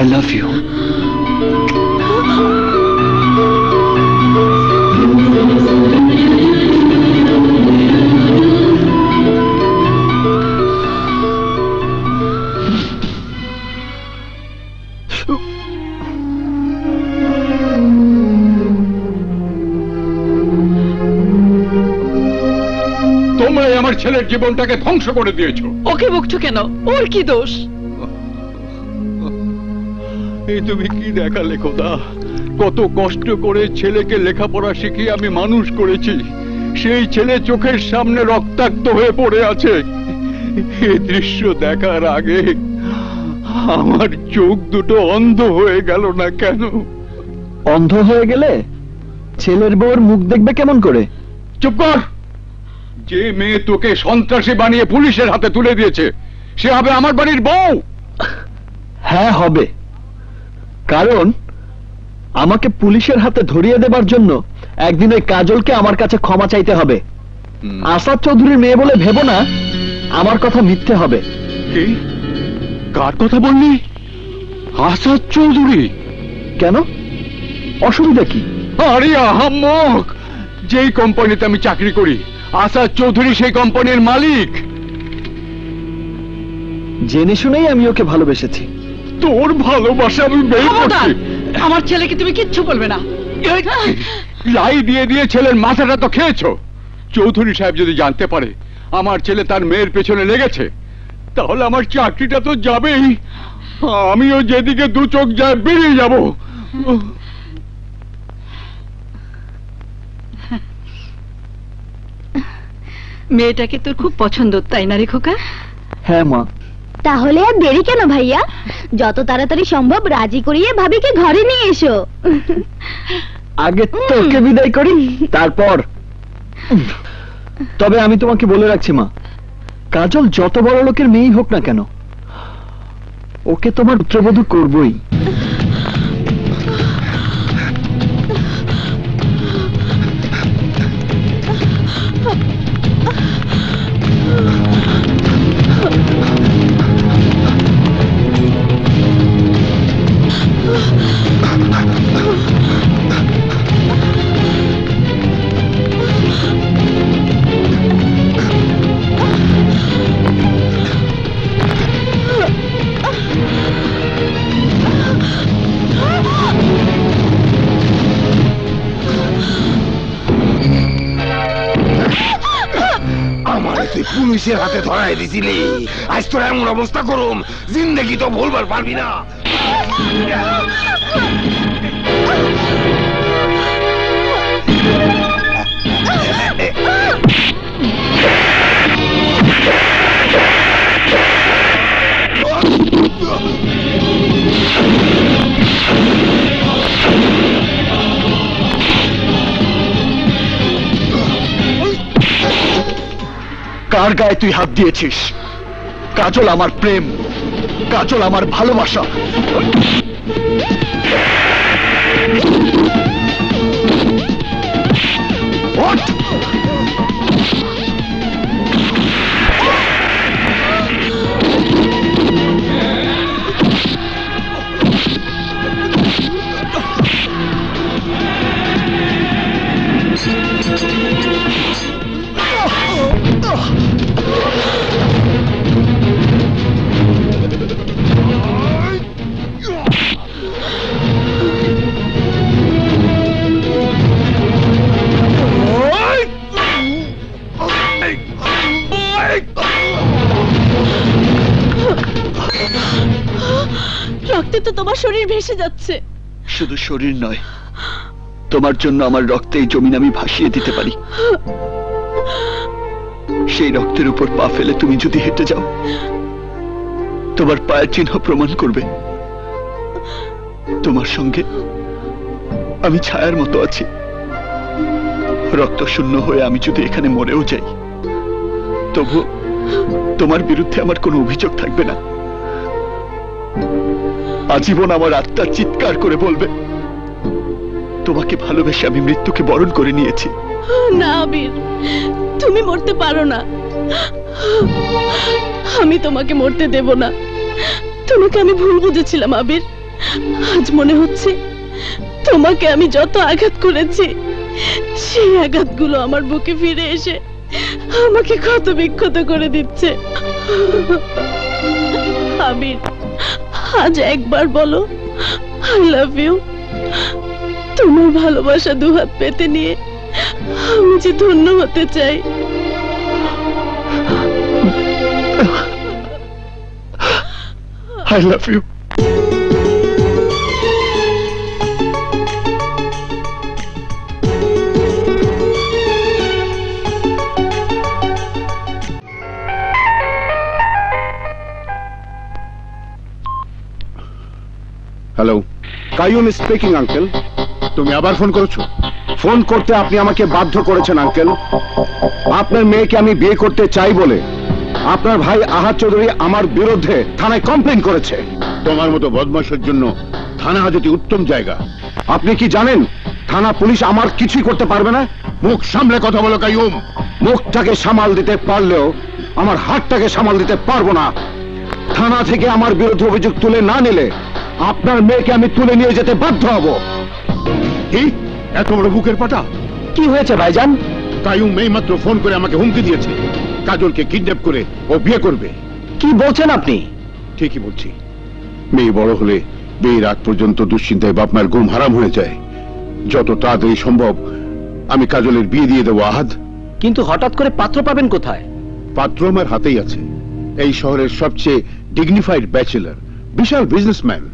I love you. তোমরাই আমার ছেলের জীবনটাকে ধ্বংস করে দিয়েছো। ওকে বকছো কেন? ওর কি দোষ? এই তুমি কি দেখালে খোদা? কত কষ্ট করে ছেলেকে লেখাপড়া শিখিয়ে আমি মানুষ করেছি, সেই ছেলে চোখের সামনে রক্তাক্ত হয়ে পড়ে আছে। এই দৃশ্য দেখার আগে আমার চোখ দুটো অন্ধ হয়ে গেল না কেন? অন্ধ হয়ে গেলে ছেলের বউর মুখ দেখবে কেমন করে? চুপ কর! যে মেয়ে তোকে সন্ত্রাসী বানিয়ে পুলিশের হাতে তুলে দিয়েছে, সে হবে আমার বাড়ির বউ? হ্যাঁ হবে, কারণ আমাকে পুলিশের হাতে ধরিয়ে দেবার জন্য একদিন ওই কাজলকে আমার কাছে ক্ষমা চাইতে হবে। আসাদ চৌধুরীর মেয়ে বলে ভেবো না আমার কথা মিথ্যে হবে। কি? কার কথা বললি? আসাদ চৌধুরী? কেন, অসুবিধা কি? আরে আহাম্মক! যেই কোম্পানিতে আমি চাকরি করি, আসাদ চৌধুরী সেই কোম্পানির মালিক। জেনে শুনেই আমি ওকে ভালোবেসেছি। তোর ভালোবাসা আমি বের করছি। আমার ছেলেকে তুমি কিচ্ছু বলবে না। লাই দিয়ে দিয়ে ছেলের মাথাটা তো খেয়েছো। চৌধুরী সাহেব যদি জানতে পারে আমার ছেলে তার মেয়ের পেছনে লেগেছে, তাহলে আমার চাকরিটা তো যাবেই। আমিও যেদিকে দু চোখ যায় বেরিয়ে যাব। মেয়েটাকে তোর খুব পছন্দ, তাই না রে খোকা? হ্যাঁ মা। তাহলে আর দেরি কেন ভাইয়া, যত তাড়াতাড়ি সম্ভব রাজি করিয়ে ভাবিকে ঘরে নিয়ে এসো। আগে তোকে বিদায় করি, তারপর। তবে আমি তোমাকে বলে রাখছি মা, কাজল যত বড় লোকের মেয়েই হোক না কেন, ওকে তোমার পুত্রবধূ করবই। পুলিশের হাতে ধরাই দিছিলি, আজ তোর এমন অবস্থা করুম জিন্দগি তো ভুলবার পারবি না। কার গায়ে তুই হাত দিয়েছিস? কাজল আমার প্রেম, কাজল আমার ভালোবাসা। রক্তে তো তোমার শরীর ভেসে যাচ্ছে। শুধু শরীর নয়, তোমার জন্য আমার রক্তে এই জমিন আমি ভাসিয়ে দিতে পারি। সেই রক্তের উপর পা ফেলে তুমি যদি হেঁটে যাও, তোমার পায়ের চিহ্ন প্রমাণ করবে তোমার সঙ্গে আমি ছায়ার মতো আছি। রক্ত শূন্য হয়ে আমি যদি এখানে মরেও যাই, তবু তোমার বিরুদ্ধে আমার কোনো অভিযোগ থাকবে না। আজীবন আমার আত্মা চিৎকার করে বলবে, তোমাকে ভালোবেসে আমি মৃত্যুকে বরণ করে নিয়েছি। না আবির, তুমি মরতে পারো না। আমি তোমাকে মরতে দেব না। তোমাকে আমি ভুল বুঝেছিলাম আবির। আজ মনে হচ্ছে তোমাকে আমি যত আঘাত করেছি সেই আঘাতগুলো আমার বুকে ফিরে এসে আমাকে ক্ষত বিক্ষত করে দিচ্ছে। আবির, আজ একবার বলো আই লাভ ইউ। তোমার ভালোবাসা দুহাত পেতে নিয়ে আমি যে ধন্য হতে চাই। I love you. Hello, Qayyum speaking uncle. তুমি আবার ফোন করেছো? ফোন করতে আপনি আমাকে বাধ্য করেছেন আঙ্কেল। আপনার মেয়েকে আমি বিয়ে করতে চাই বলে আপনার ভাই আহাদ চৌধুরী আমার বিরুদ্ধে থানায় কমপ্লেন করেছে। তোমার মতো বদমাশের জন্য থানা হাজতে উত্তম জায়গা। আপনি কি জানেন থানা পুলিশ আমার কিছুই করতে পারবে না? মুখ সামলে কথা বলো কাইয়ুম। মুখটাকে সামাল দিতে পারলেও আমার হাতটাকে সামাল দিতে পারবো না। থানা থেকে আমার বিরুদ্ধে অভিযোগ তুলে না নিলে আপনার মেয়েকে আমি তুলে নিয়ে যেতে বাধ্য হব। কি এত বড় বুকের পাটা? কি হয়েছে ভাইজান? কাইয়ুম এইমাত্র ফোন করে আমাকে হুমকি দিয়েছে কাজলকে কিডন্যাপ করে ও বিয়ে করবে। কি বলছেন আপনি? ঠিকই বলছি। মেয়ে বড় হলে বিয়ের আগ পর্যন্ত দুশ্চিন্তায় বাপ মায়ের ঘুম হারাম হয়ে যায়। যত তাড়াতাড়ি সম্ভব আমি কাজলের বিয়ে দিয়ে দেবো আহাদ। কিন্তু হঠাৎ করে পাত্র পাবেন কোথায়? পাত্র আমার হাতেই আছে। এই শহরের সবচেয়ে ডিগনিফাইড ব্যাচেলর, বিশাল বিজনেসম্যান।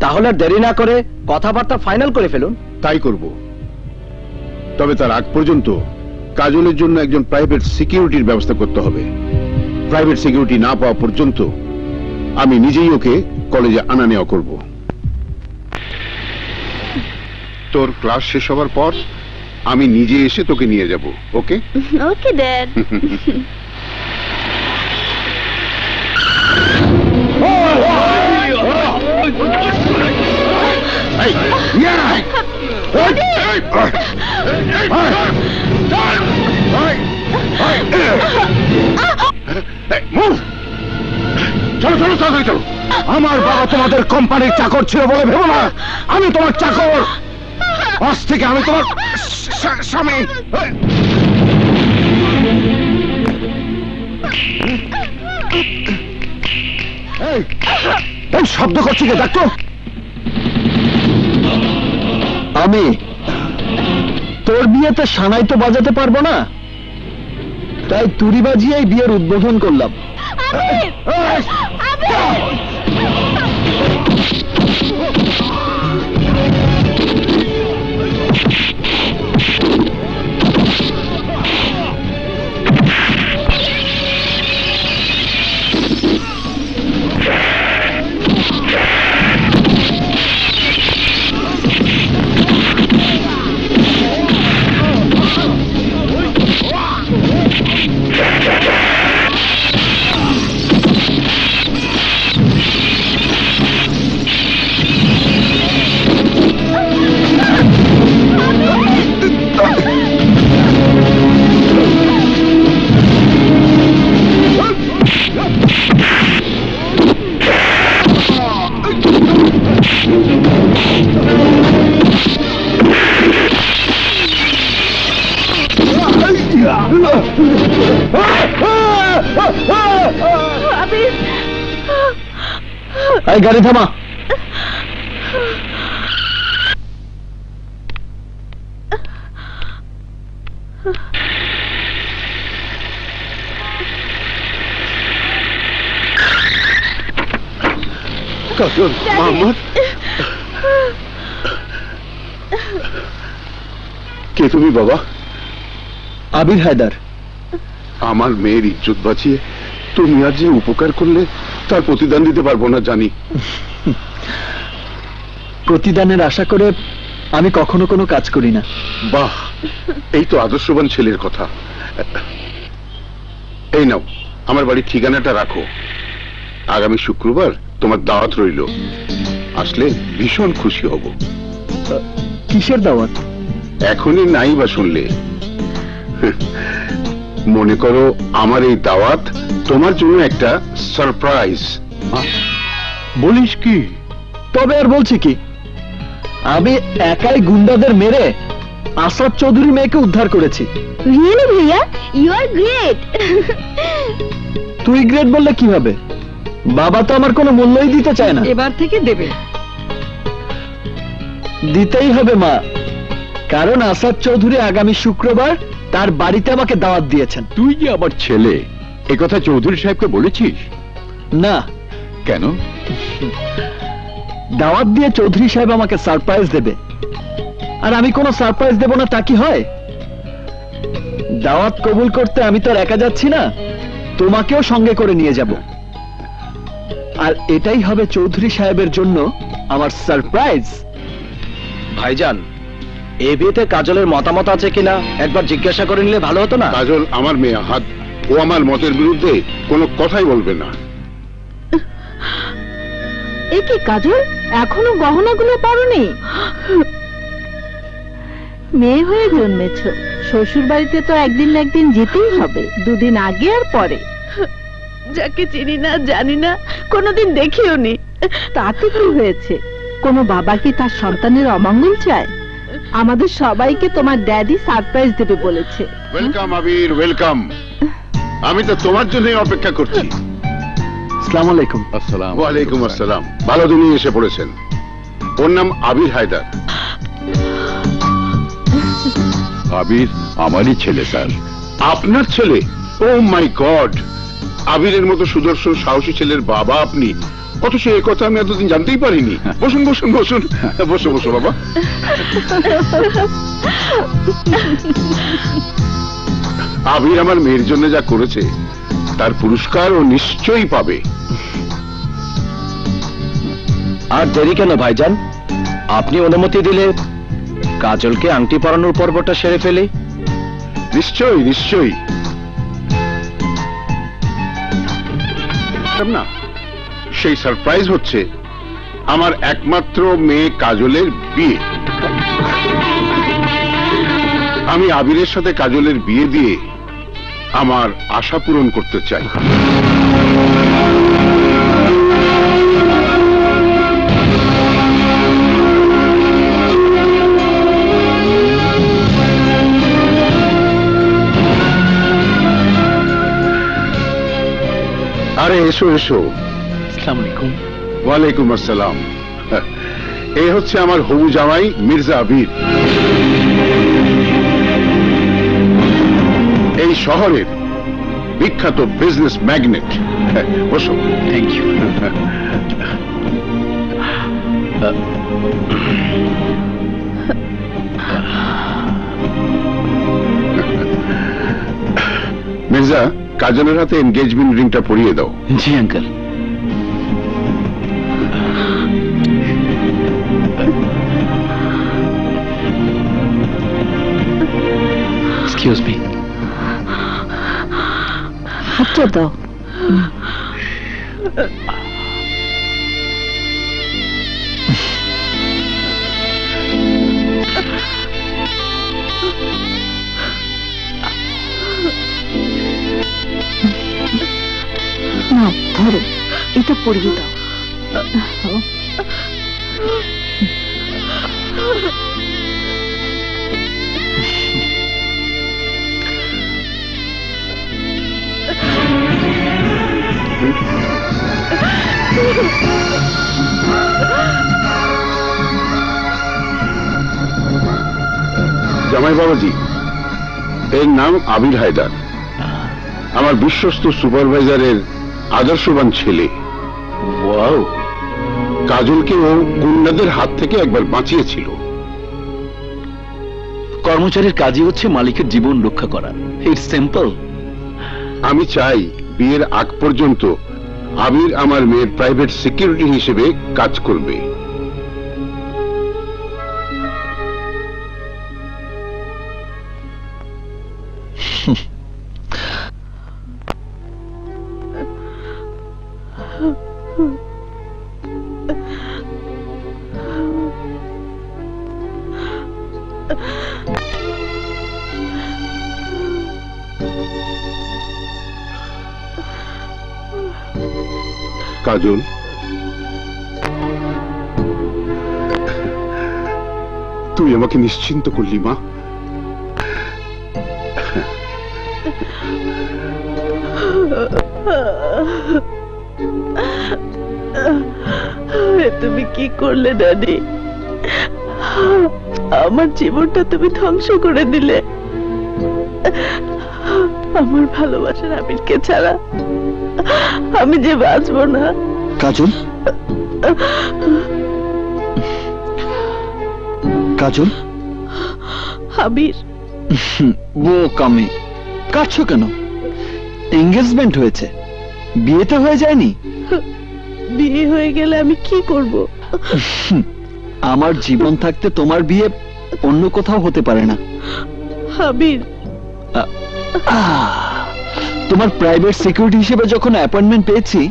তাহলে আর দেরি না করে কথাবার্তা ফাইনাল করে ফেলুন। তাই করব। তবে তার আগ পর্যন্ত কাজলের জন্য একজন প্রাইভেট সিকিউরিটির ব্যবস্থা করতে হবে। প্রাইভেট সিকিউরিটি না পাওয়া পর্যন্ত আমি নিজেই ওকে কলেজে আনা নেওয়া করব। তোর ক্লাস শেষ হওয়ার পর আমি নিজে এসে তোকে নিয়ে যাব। ওকে? Okay dad. চলো চলো তাড়াতাড়ি চলো। আমার বাবা তোমাদের কোম্পানির চাকর ছিল বলে ভেবো না আমি তোমার চাকর। আজ থেকে আমি তোমার স্বামী। এই শব্দ করছি কে? দেখো আমি তোর বিয়েতে সানাই তো বাজাতে পারবো না, তাই তুড়ি বাজিয়ে বিয়ের উদ্বোধন করলাম। এই গাড়ি থামা। কাজল, মোহাম্মদ, কে তুমি বাবা? আবির হায়দার। আমার মেয়ের ইজ্জত বাঁচিয়ে তুমি আজ যে উপকার করলে তার প্রতিদান দিতে পারবো না জানি। প্রতিদানের আশা করে আমি কখনো কোনো কাজ করি না। বাহ, এই তো আদর্শবান ছেলের কথা। এই নাও আমার বাড়ির ঠিকানাটা রাখো। আগামী শুক্রবার তোমার দাওয়াত রইল, আসলে ভীষণ খুশি হব। কিসের দাওয়াত? এখনই নাই বা শুনলে? মনে করো আমার এই দাওয়াত তোমার জন্য একটা সারপ্রাইজ। বলিস কি? তবে আর বলছি কি, আমি একাই গুন্ডাদের মেরে আসাদ চৌধুরী মেয়েকে উদ্ধার করেছি। রিয়েলি ভাইয়া, ইউ আর গ্রেট। তুই গ্রেট বললে কি হবে? বাবা তো আমার কোনো মূল্যই দিতে চায় না। এবার থেকে দেবে। দিতেই হবে মা, কারণ আসাদ চৌধুরী আগামী শুক্রবার তার বাড়িতে আমাকে দাওয়াত দিয়েছেন। তুই যে আমার ছেলে, একথা চৌধুরী সাহেবকে বলেছিস? না। কেন? দাওয়াত দিয়ে চৌধুরী সাহেব আমাকে সারপ্রাইজ দেবে, আর আমি কোনো সারপ্রাইজ দেব না তা কি হয়? দাওয়াত কবুল করতে আমি তো আর একা যাচ্ছি না, তোমাকেও সঙ্গে করে নিয়ে যাব। আর এটাই হবে চৌধুরী সাহেবের জন্য আমার সারপ্রাইজ। ভাইজান, এ বিয়েতে কাজলের মতামত আছে কিনা একবার জিজ্ঞাসা করে নিলে ভালো হতো না? কাজল আমার মেয়ে হাত, ও আমার মতের বিরুদ্ধে কোনো কথাই বলবে না। এ কি কাজল, এখনো গহনাগুলো পরনি? মেয়ে হয়ে জন্মেছ, শ্বশুর বাড়িতে তো একদিন না একদিন যেতেই হবে, দুদিন আগে আর পরে। যাকে চিনি না, জানি না, কোনোদিন দেখিও নি, তাতে কি হয়েছে? কোনো বাবা কি তার সন্তানের অমঙ্গল চায়? আমাদের সবাইকে তোমার ড্যাডি সারপ্রাইজ দেবে বলেছে। ওয়েলকাম আবির, ওয়েলকাম। আমি তো তোমার জন্যই অপেক্ষা করছি। আসসালামু আলাইকুম। আসসালাম। ওয়ালাইকুম আসসালাম। ভালো দিনই এসে পড়েছেন। ওর নাম আবির হায়দার। আবির আমারই ছেলে স্যার। আপনার ছেলে? ও মাই গড, আবিরের মতো সুদর্শন সাহসী ছেলের বাবা আপনি, অথচ এ কথা আমি এতদিন জানতেই পারিনি। বসুন বসুন বসুন, বসো বসো বাবা। আবির আমার মেয়ের জন্য যা করেছে তার পুরস্কার ও নিশ্চয়ই পাবে। আর দেরি কেন ভাইজান, আপনি অনুমতি দিলে কাজলকে আংটি পরানোর পর্বটা সেরে ফেলে। নিশ্চয়ই নিশ্চয়ই। না, সেই সারপ্রাইজ হচ্ছে আমার একমাত্র মেয়ে কাজলের বিয়ে। আমি আবিরের সাথে কাজলের বিয়ে দিয়ে আমার আশা পূরণ করতে চাই। আরে এসো এসো। আসসালামু আলাইকুম। ওয়ালাইকুম আসসালাম। এই হচ্ছে আমার হবু জামাই মির্জা আবির, এই শহরের বিখ্যাত বিজনেস ম্যাগনেট। বসো। Thank you. মির্জা, কাজলের হাতে এনগেজমেন্ট রিংটা পরিয়ে দাও। জি আঙ্কেল। Excuse me. হাতটা দাও। না, ধরো, এটা পরিয়ে দাও। জামাই বাবাজি, এর নাম আবির হায়দার, আমার বিশ্বস্ত সুপারভাইজারের আদর্শবান ছেলে। ওয়াও, কাজলকে ও গুন্ডাদের হাত থেকে একবার বাঁচিয়েছিল। কর্মচারীর কাজই হচ্ছে মালিকের জীবন রক্ষা করা। It's simple. আমি চাই বিয়ের আগ পর্যন্ত আবির আমার মেয়ের প্রাইভেট সিকিউরিটি হিসেবে কাজ করবে। কাজল, তুই আমাকে নিশ্চিন্ত করলি মা। তুমি কি করলে ড্যাডি? আমার জীবনটা তুমি ধ্বংস করে দিলে। আমার ভালোবাসার আমিরকে ছাড়া আমি যে বাঁচবো না। কাজল, কাজল, আবির, বোকামি, কাঁদছো কেন? এঙ্গেজমেন্ট হয়েছে, বিয়েতে হয়ে যায়নি? বিয়ে হয়ে গেলে আমি কি করব? আমার জীবন থাকতে তোমার বিয়ে অন্য কোথাও হতে পারে না। আবির, তোমার প্রাইভেট সিকিউরিটি হিসেবে যখন অ্যাপয়েন্টমেন্ট পেয়েছি,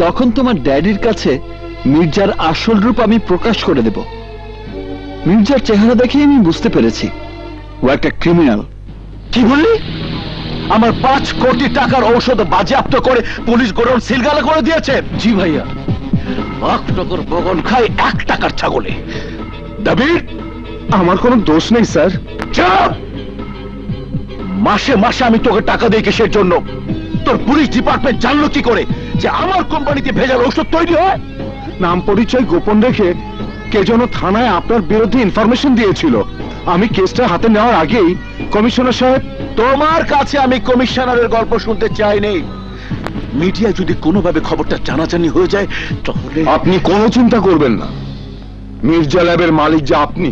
তখন তোমার ড্যাডির কাছে মির্জার আসল রূপ আমি প্রকাশ করে দেব। মির্জার চেহারা দেখে আমি বুঝতে পেরেছি ও একটা ক্রিমিনাল। কি বললি? আমার 5 কোটি টাকার ঔষধ বাজেয়াপ্ত করে পুলিশ গোডাউন সিলগালা করে দিয়েছে। জি ভাইয়া, বাঘনগর বগন খায় 1 টাকার ছাগলে। দাবির, আমার কোনো দোষ নেই স্যার। চুপ! মাসে মাসে আমি তোকে টাকা দিই কিসের জন্য? তোর পুলিশ ডিপার্টমেন্ট জানলো কি করে যে আমার কোম্পানিতে ভেজাল ঔষধ তৈরি হয়? নাম পরিচয় গোপন রেখে কে যেন থানায় আপনার বিরুদ্ধে ইনফরমেশন দিয়েছিল। আমি কেসটা হাতে নেওয়ার আগেই কমিশনার সাহেব, তোমার কাছে আমি কমিশনারের গল্প শুনতে চাই নেই। মিডিয়া যদি কোনোভাবে খবরটা জানাজানি হয়ে যায় তাহলে আপনি কোনো চিন্তা করবেন না। মির্জা ল্যাবের মালিক যে আপনি,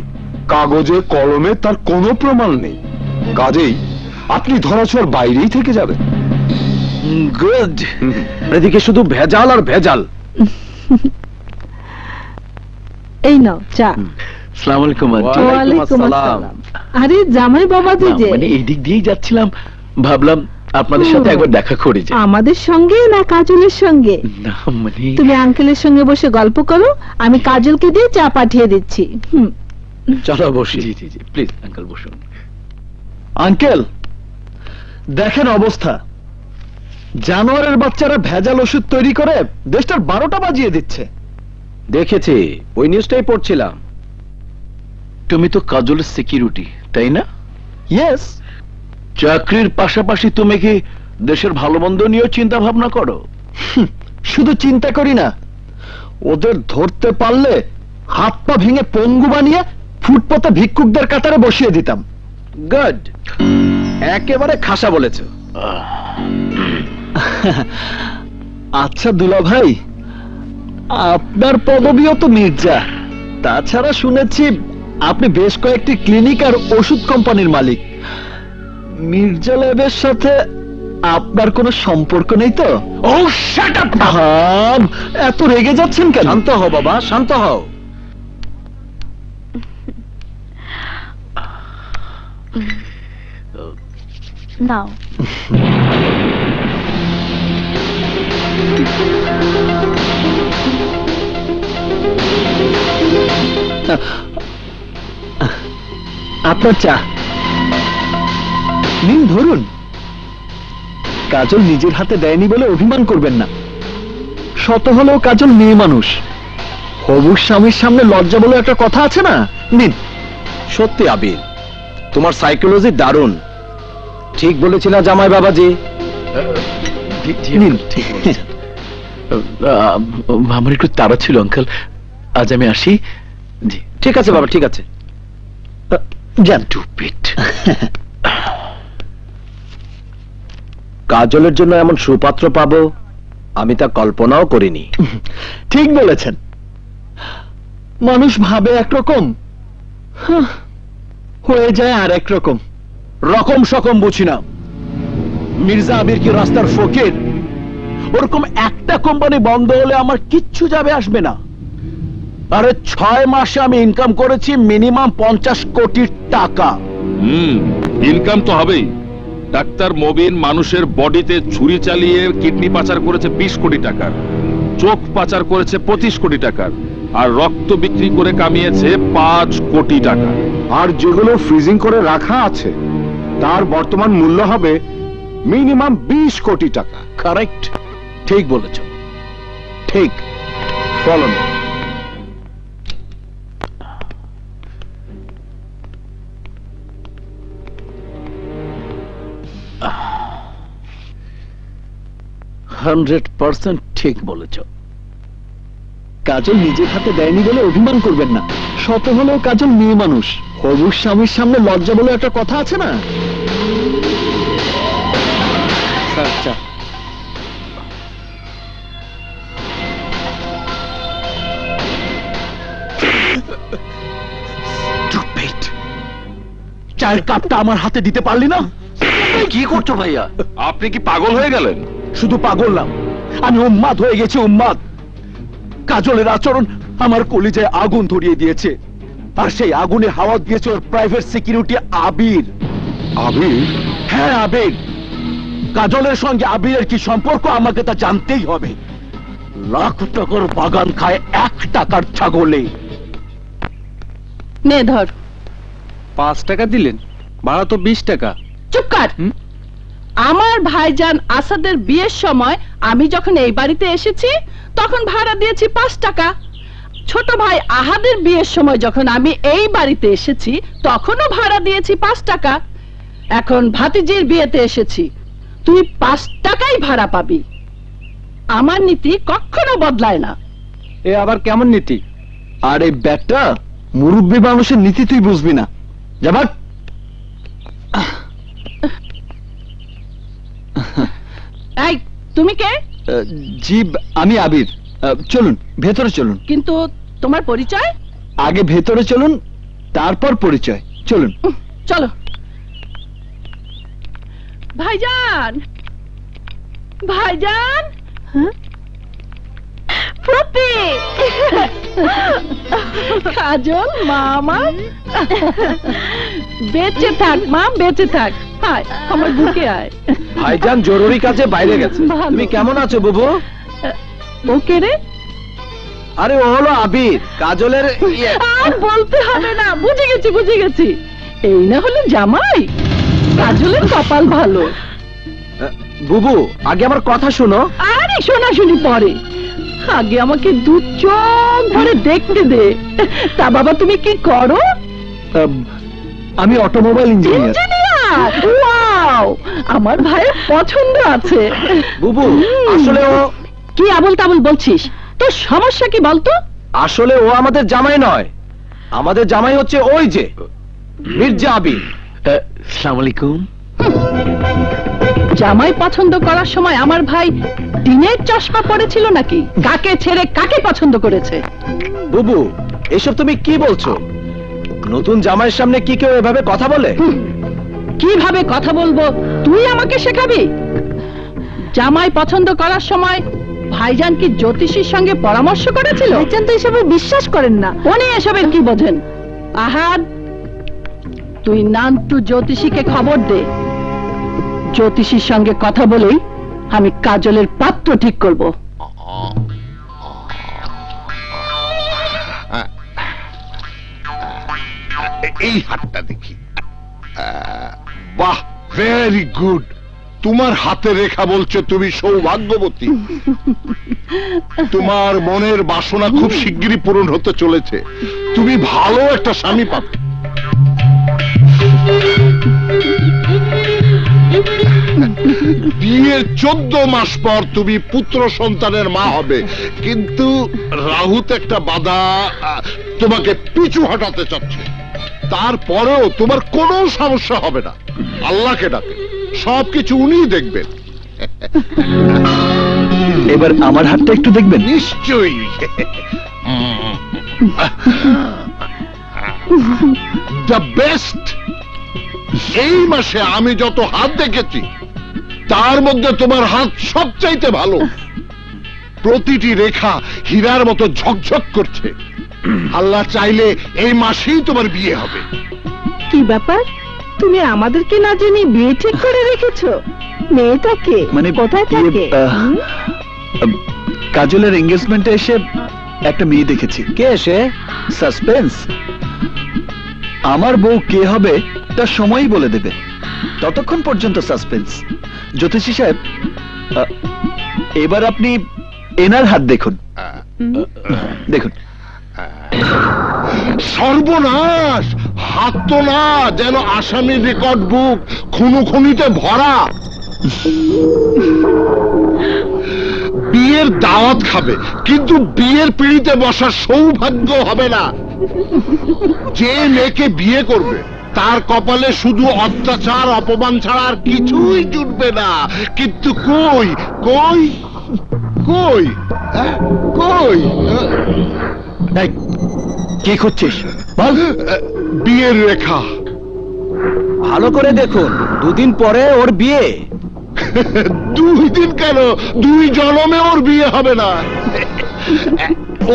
কাগজে কলমে তার কোনো প্রমাণ নেই, কাজেই আপনি ধরাছোঁয়ার বাইরেই থেকে যাবেন। গুড। এদিকে শুধু ভেজাল আর ভেজাল। এই নাও চা। আসসালামু আলাইকুম আন্টি। ওয়ালাইকুম আসসালাম। আরে জামাই বাবাজি যে। মানে এই দিক দিয়েই যাচ্ছিলাম, ভাবলাম আপনাদের সাথে একবার দেখা করি। যে আমাদের সঙ্গে না কাজলের সঙ্গে? না মানে তুমি আঙ্কেলের সঙ্গে বসে গল্প করো, আমি কাজলকে দিয়ে চা পাঠিয়ে দিচ্ছি। চলো বসি। জি জি জি, প্লিজ আঙ্কেল বসুন। আঙ্কেল, দেখেন অবস্থা। জানোয়ারের বাচ্চারা ভেজাল ওষুধ তৈরি করে দেশটার 12টা বাজিয়ে দিচ্ছে। দেখেছি, ওই নিউজটাই পড়ছিলাম। তুমি তো কাজলের সিকিউরিটি, তাই না? ইয়েস। চাকরির পাশাপাশি তুমি কি দেশের ভালো মন্দ নিয়েও চিন্তা ভাবনা করো? শুধু চিন্তা করি না, ওদের ধরতে পারলে হাত পা ভেঙে পঙ্গু বানিয়ে ফুটপাতে ভিক্ষুকদের কাতারে বসিয়ে দিতাম। গুড, একেবারে খাসা বলেছো। আচ্ছা দুলা ভাই, আপনার পদবিও তো মির্জা, তাছাড়া শুনেছি আপনি বেশ কয়েকটি ক্লিনিক আর ওষুধ কোম্পানির মালিক। মির্জা ল্যাবের সাথে আপনার কোনো সম্পর্ক নেই তো? ও শাট আপ! এত রেগে যাচ্ছেন কেন? শান্ত হও বাবা, শান্ত হও। নাও। আপনার চা নিন, ধরুন। কাজল নিজের হাতে দেয়নি বলে অভিমান করবেন না। শত হলেও কাজল মেয়ে মানুষ, হবু স্বামীর সামনে লজ্জা বলে একটা কথা আছে না। নিন। সত্যি আবির, তোমার সাইকোলজি দারুণ। ঠিক বলেছি না জামাই বাবাজি? নিন। ঠিক বলেছেন। আমার একটু তাড়া ছিল আঙ্কেল, আজ আমি আসি। জি ঠিক আছে বাবা, ঠিক আছে। যান। টুপিট। কাজলের জন্য এমন সুপাত্র পাবো আমি তা কল্পনাও করিনি। ঠিক বলেছেন। মানুষ ভাবে একরকম, হয়ে যায় আর একরকম। রকম সকম বুঝি না। মির্জা আবির কি রাস্তার ফকির? ওরকম একটা কোম্পানি বন্ধ হলে আমার কিচ্ছু যাবে আসবে না। আরে 6 মাসে আমি ইনকাম করেছি মিনিমাম 50 কোটি টাকা। ইনকাম তো হবেই। ডাক্তার মবিন মানুষের বডিতে ছুরি চালিয়ে কিডনি পাচার করেছে 20 কোটি টাকার, চোখ পাচার করেছে 25 কোটি টাকার, আর রক্ত বিক্রি করে কামিয়েছে 5 কোটি টাকা। আর যেগুলো ফ্রিজিং করে রাখা আছে তার বর্তমান মূল্য হবে মিনিমাম 20 কোটি টাকা। কারেক্ট, ঠিক বলেছ, ঠিক। Follow me. ঠিক বলেছ। কাজল নিজের হাতে দেয়নি বলে অভিমান করবেন না। শত হলেও কাজল মেয়ে মানুষ। হবু স্বামীর সামনে লজ্জা বলে একটা কথা আছে না? আচ্ছা, চায়ের কাপটা আমার হাতে দিতে পারলি না? কি করছো ভাইয়া? আপনি কি পাগল হয়ে গেলেন? শুধু পাগল না, আমি উন্মাদ হয়ে গেছি, উন্মাদ। কাজলের আচরণ আমার কলিজায় আগুন ধরিয়ে দিয়েছে, আর সেই আগুনে হাওয়া দিয়েছে ওর প্রাইভেট সিকিউরিটি আবির। আবির? হ্যাঁ, আবির। কাজলের সঙ্গে আবিরের কি সম্পর্ক আমাকে তা জানতেই হবে। লাখ টাকার বাগান খায় 1 টাকার ছাগলে। নে ধর। 5 টাকা দিলেন, ভাড়া তো 20 টাকা। চুপ কর। আমার ভাইজান আসাদের বিয়ের সময় আমি যখন এই বাড়িতে এসেছি তখন ভাড়া দিয়েছি 5 টাকা। ছোট ভাই আহাদের বিয়ের সময় যখন আমি এই বাড়িতে এসেছি তখনও ভাড়া দিয়েছি 5 টাকা। এখন ভাতিজির বিয়েতে এসেছি, তুই 5 টাকাই ভাড়া পাবি। আমার নীতি কখনো বদলায় না। এ আবার কেমন নীতি? আরে বেটা, মুরব্বী মানুষের নীতি তুই বুঝবি না। যাবার এই, তুমি কে? জি, আমি আবির। চলুন ভেতরে চলুন। কিন্তু তোমার পরিচয়? আগে ভেতরে চলুন, তারপর পরিচয়। চলুন। চলো। ভাইজান, ভাইজান, প্রতি কাজল মামা, বেঁচে থাক মা, বেঁচে থাক। আয় আমার বুকে আয়। ভাইজান জরুরি কাজে বাইরে গেছে। তুমি কেমন আছো বুবু? ওকে রে। আরে ও হলো আবির, কাজলের। আর বলতে হবে না, বুঝে গেছি বুঝে গেছি। এই না হলো জামাই। কাজলের কপাল ভালো। বুবু, আগে আমার কথা শোনো। আরে শোনাশুনি পরে, আগে আমাকে 2 চোখ ভরে দেখতে দে। তা বাবা তুমি কি করো? আমি অটোমোবাইল ইঞ্জিনিয়ার। ইঞ্জিনিয়ার? ওয়াও, আমার ভাইয়ের পছন্দ আছে। বুবু, আসলে ও কি আবল তাবল বলছিস? তোর সমস্যা কি বলতো? আসলে ও আমাদের জামাই নয়, আমাদের জামাই হচ্ছে ওই যে মির্জা আবির। আসসালামু আলাইকুম। জামাই পছন্দ করার সময় আমার ভাই দিনের চশমা পড়েছিল নাকি? কাকে ছেড়ে কাকে পছন্দ করেছে? বুবু, এসব তুমি কি বলছো? নতুন জামাইয়ের সামনে কি কেউ এভাবে কথা বলে? কিভাবে কথা বলবো তুই আমাকে শেখাবি? জামাই পছন্দ করার সময় ভাইজান কি জ্যোতিষীর সঙ্গে পরামর্শ করেছিল? ভাইজান তো এসবে বিশ্বাস করেন না। উনি এসবের কি বোঝেন? আহাদ, তুই নান্টু জ্যোতিষীকে খবর দে। জ্যোতিষীর সঙ্গে কথা বলেই আমি কাজলের পাত্র ঠিক করব। এই হাতটা দেখি। বাহ, ভেরি গুড। তোমার হাতে রেখা বলছে তুমি সৌভাগ্যবতী। তোমার মনের বাসনা খুব শিগগিরই পূরণ হতে চলেছে। তুমি ভালো একটা স্বামী পাবে। বিয়ের 14 মাস পর তুমি পুত্র সন্তানের মা হবে, কিন্তু রাহুত একটা বাধা তোমাকে পিছু হটাতে চাচ্ছে। তারপরেও তোমার কোনো সমস্যা হবে না। আল্লাহকে ডাকে, সবকিছু উনিই দেখবেন। এবার আমার হাতটা একটু দেখবেন? নিশ্চয়ই। The best. এই মাসে আমি যত হাত দেখেছি তার মধ্যে তোমার হাত সবচাইতে ভালো। প্রতিটি রেখা হীরার মতো ঝকঝক করছে। আল্লাহ চাইলে এই মাসেই তোমার বিয়ে হবে। কি ব্যাপার, তুমি আমাদেরকে না জেনে বিয়ে ঠিক করে রেখেছো? মেয়েটাকে মানে কোথায় থাকে? কাজলের এঙ্গেজমেন্টে এসে একটা মেয়ে দেখেছি। কে সে? সাসপেন্স। আমার বউ কে হবে তা সময়ই বলে দেবে, ততক্ষণ পর্যন্ত সাসপেন্স। জ্যোতিষী সাহেব, এবার আপনি এনার হাত দেখুন। দেখুন। সর্বনাশ! হাত তো না, যেন আসামির রেকর্ড বুক খুনোখুনিতে ভরা। বিয়ের দাওয়াত খাবে, কিন্তু বিয়ের পিঁড়িতে বসার সৌভাগ্য হবে না। যে মেয়েকে বিয়ে করবে তার কপালে শুধু অত্যাচার অপমান ছাড়া আর কিছুই জুটবে না। কিন্তু কই কই কই কই কি করছিস? বিয়ের রেখা। ভালো করে দেখুন, দুদিন পরে ওর বিয়ে। 2 দিন কেন, 2 জন্মে ওর বিয়ে হবে না।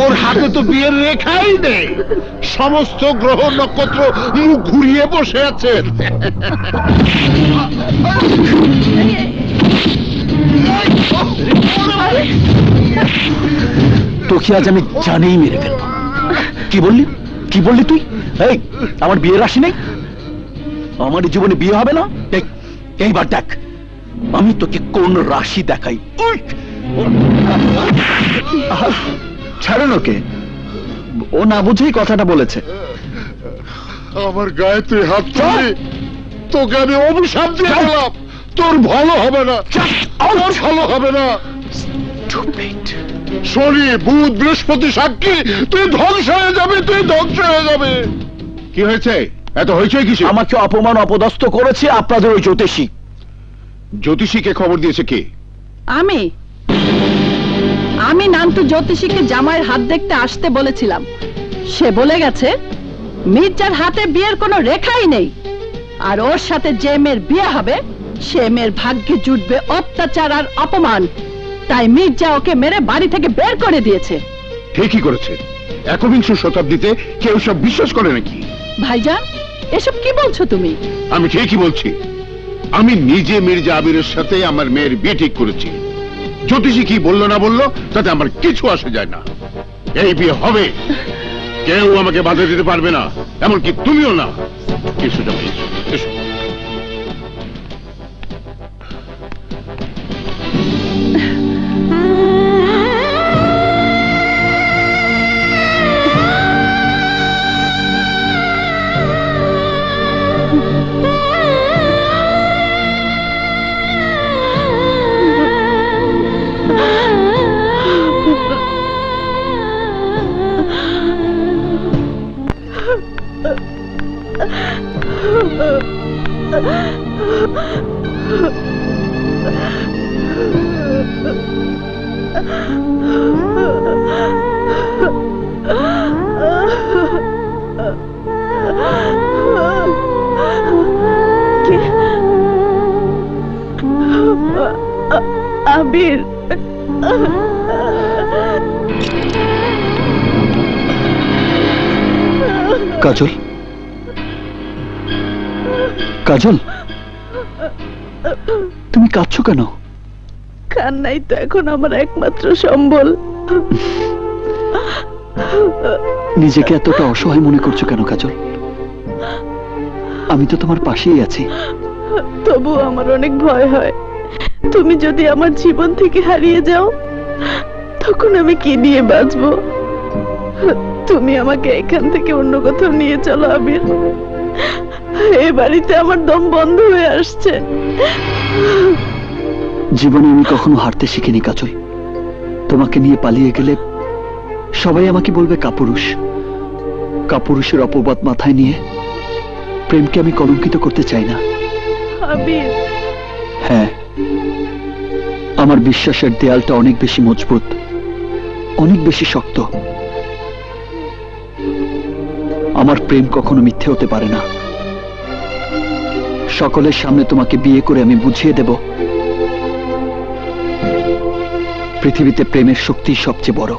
ওর হাতে তো বিয়ের রেখাই নেই। সমস্ত গ্রহ নক্ষত্র মুখ ঘুরিয়ে বসে আছেন। তোকে আজ আমি জানেই মেরে ফেলবো। কি বললি? কি বললি তুই? এই, আমার বিয়ের রাশি নেই? আমার জীবনে বিয়ে হবে না? এইবার দেখ আমি তোকে কোন রাশি দেখাই। ছাড়ুন ওকে, ও না বুঝেই কথাটা বলেছে। আমার গায়ে তুই হাত তুলি, তোকে আমি অভিশাপ দিয়ে দিলাম। তোর ভালো হবে না, তোর ভালো হবে না। শনি বুধ বৃহস্পতি সাক্ষী, তুই ধ্বংস হয়ে যাবে, তুই ধ্বংস হয়ে যাবে। কি হয়েছে? এত হয়েছে কিছু? আমাকে অপমান অপদস্থ করেছে আপনাদের ওই জ্যোতিষী। জ্যোতিষীকে খবর দিয়েছে কে? আমি নান্তু জ্যোতিষীকে জামাইয়ের হাত দেখতে আসতে বলেছিলাম। সে বলে গেছে মির্জার হাতে বিয়ের কোনো রেখাই নেই, আর ওর সাথে যে মেয়ের বিয়ে হবে সে মেয়ের ভাগ্যে জুটবে অত্যাচার আর অপমান। তাই মির্জা ওকে মেরে বাড়ি থেকে বের করে দিয়েছে। ঠিকই করেছে। 21 শতাব্দীতে কেউ সব বিশ্বাস করে নাকি? ভাইজান, এসব কি বলছো তুমি? আমি ঠিকই বলছি। আমি নিজে মির্জা আবিরের সাথে আমার মেয়ের বিয়ে ঠিক করেছি। জ্যোতিষী কি বললো না বললো তাতে আমার কিছু আসে যায় না। এই বিয়ে হবে, কেউ আমাকে বাধা দিতে পারবে না, এমনকি তুমিও না। এসো জামাই, এসো। আবির, কাজল, কাজল, তুমি কাঁদছো কেন? কান্নাই তো এখন আমার একমাত্র সম্বল। নিজেকে এতটা অসহায় মনে করছো কেন কাজল? আমি তো তোমার পাশেই আছি। তবু আমার অনেক ভয় হয়, তুমি যদি আমার জীবন থেকে হারিয়ে যাও তখন আমি কি নিয়ে বাঁচবো? তুমি আমাকে এখান থেকে অন্য কোথাও নিয়ে চলো আবির। এই বাড়িতে আমার দম বন্ধ হয়ে আসছে। জীবনে আমি কখনো হারতে শিখিনি কাজল। তোমাকে নিয়ে পালিয়ে গেলে সবাই আমাকে বলবে কাপুরুষ। কাপুরুষের অপবাদ মাথায় নিয়ে প্রেমকে আমি কলঙ্কিত করতে চাই না। আবির, হ্যাঁ, আমার বিশ্বাসের দেয়ালটা অনেক বেশি মজবুত, অনেক বেশি শক্ত। আমার প্রেম কখনো মিথ্যে হতে পারে না। সকলের সামনে তোমাকে বিয়ে করে আমি বুঝিয়ে দেব পৃথিবীতে প্রেমের শক্তি সবচেয়ে বড়।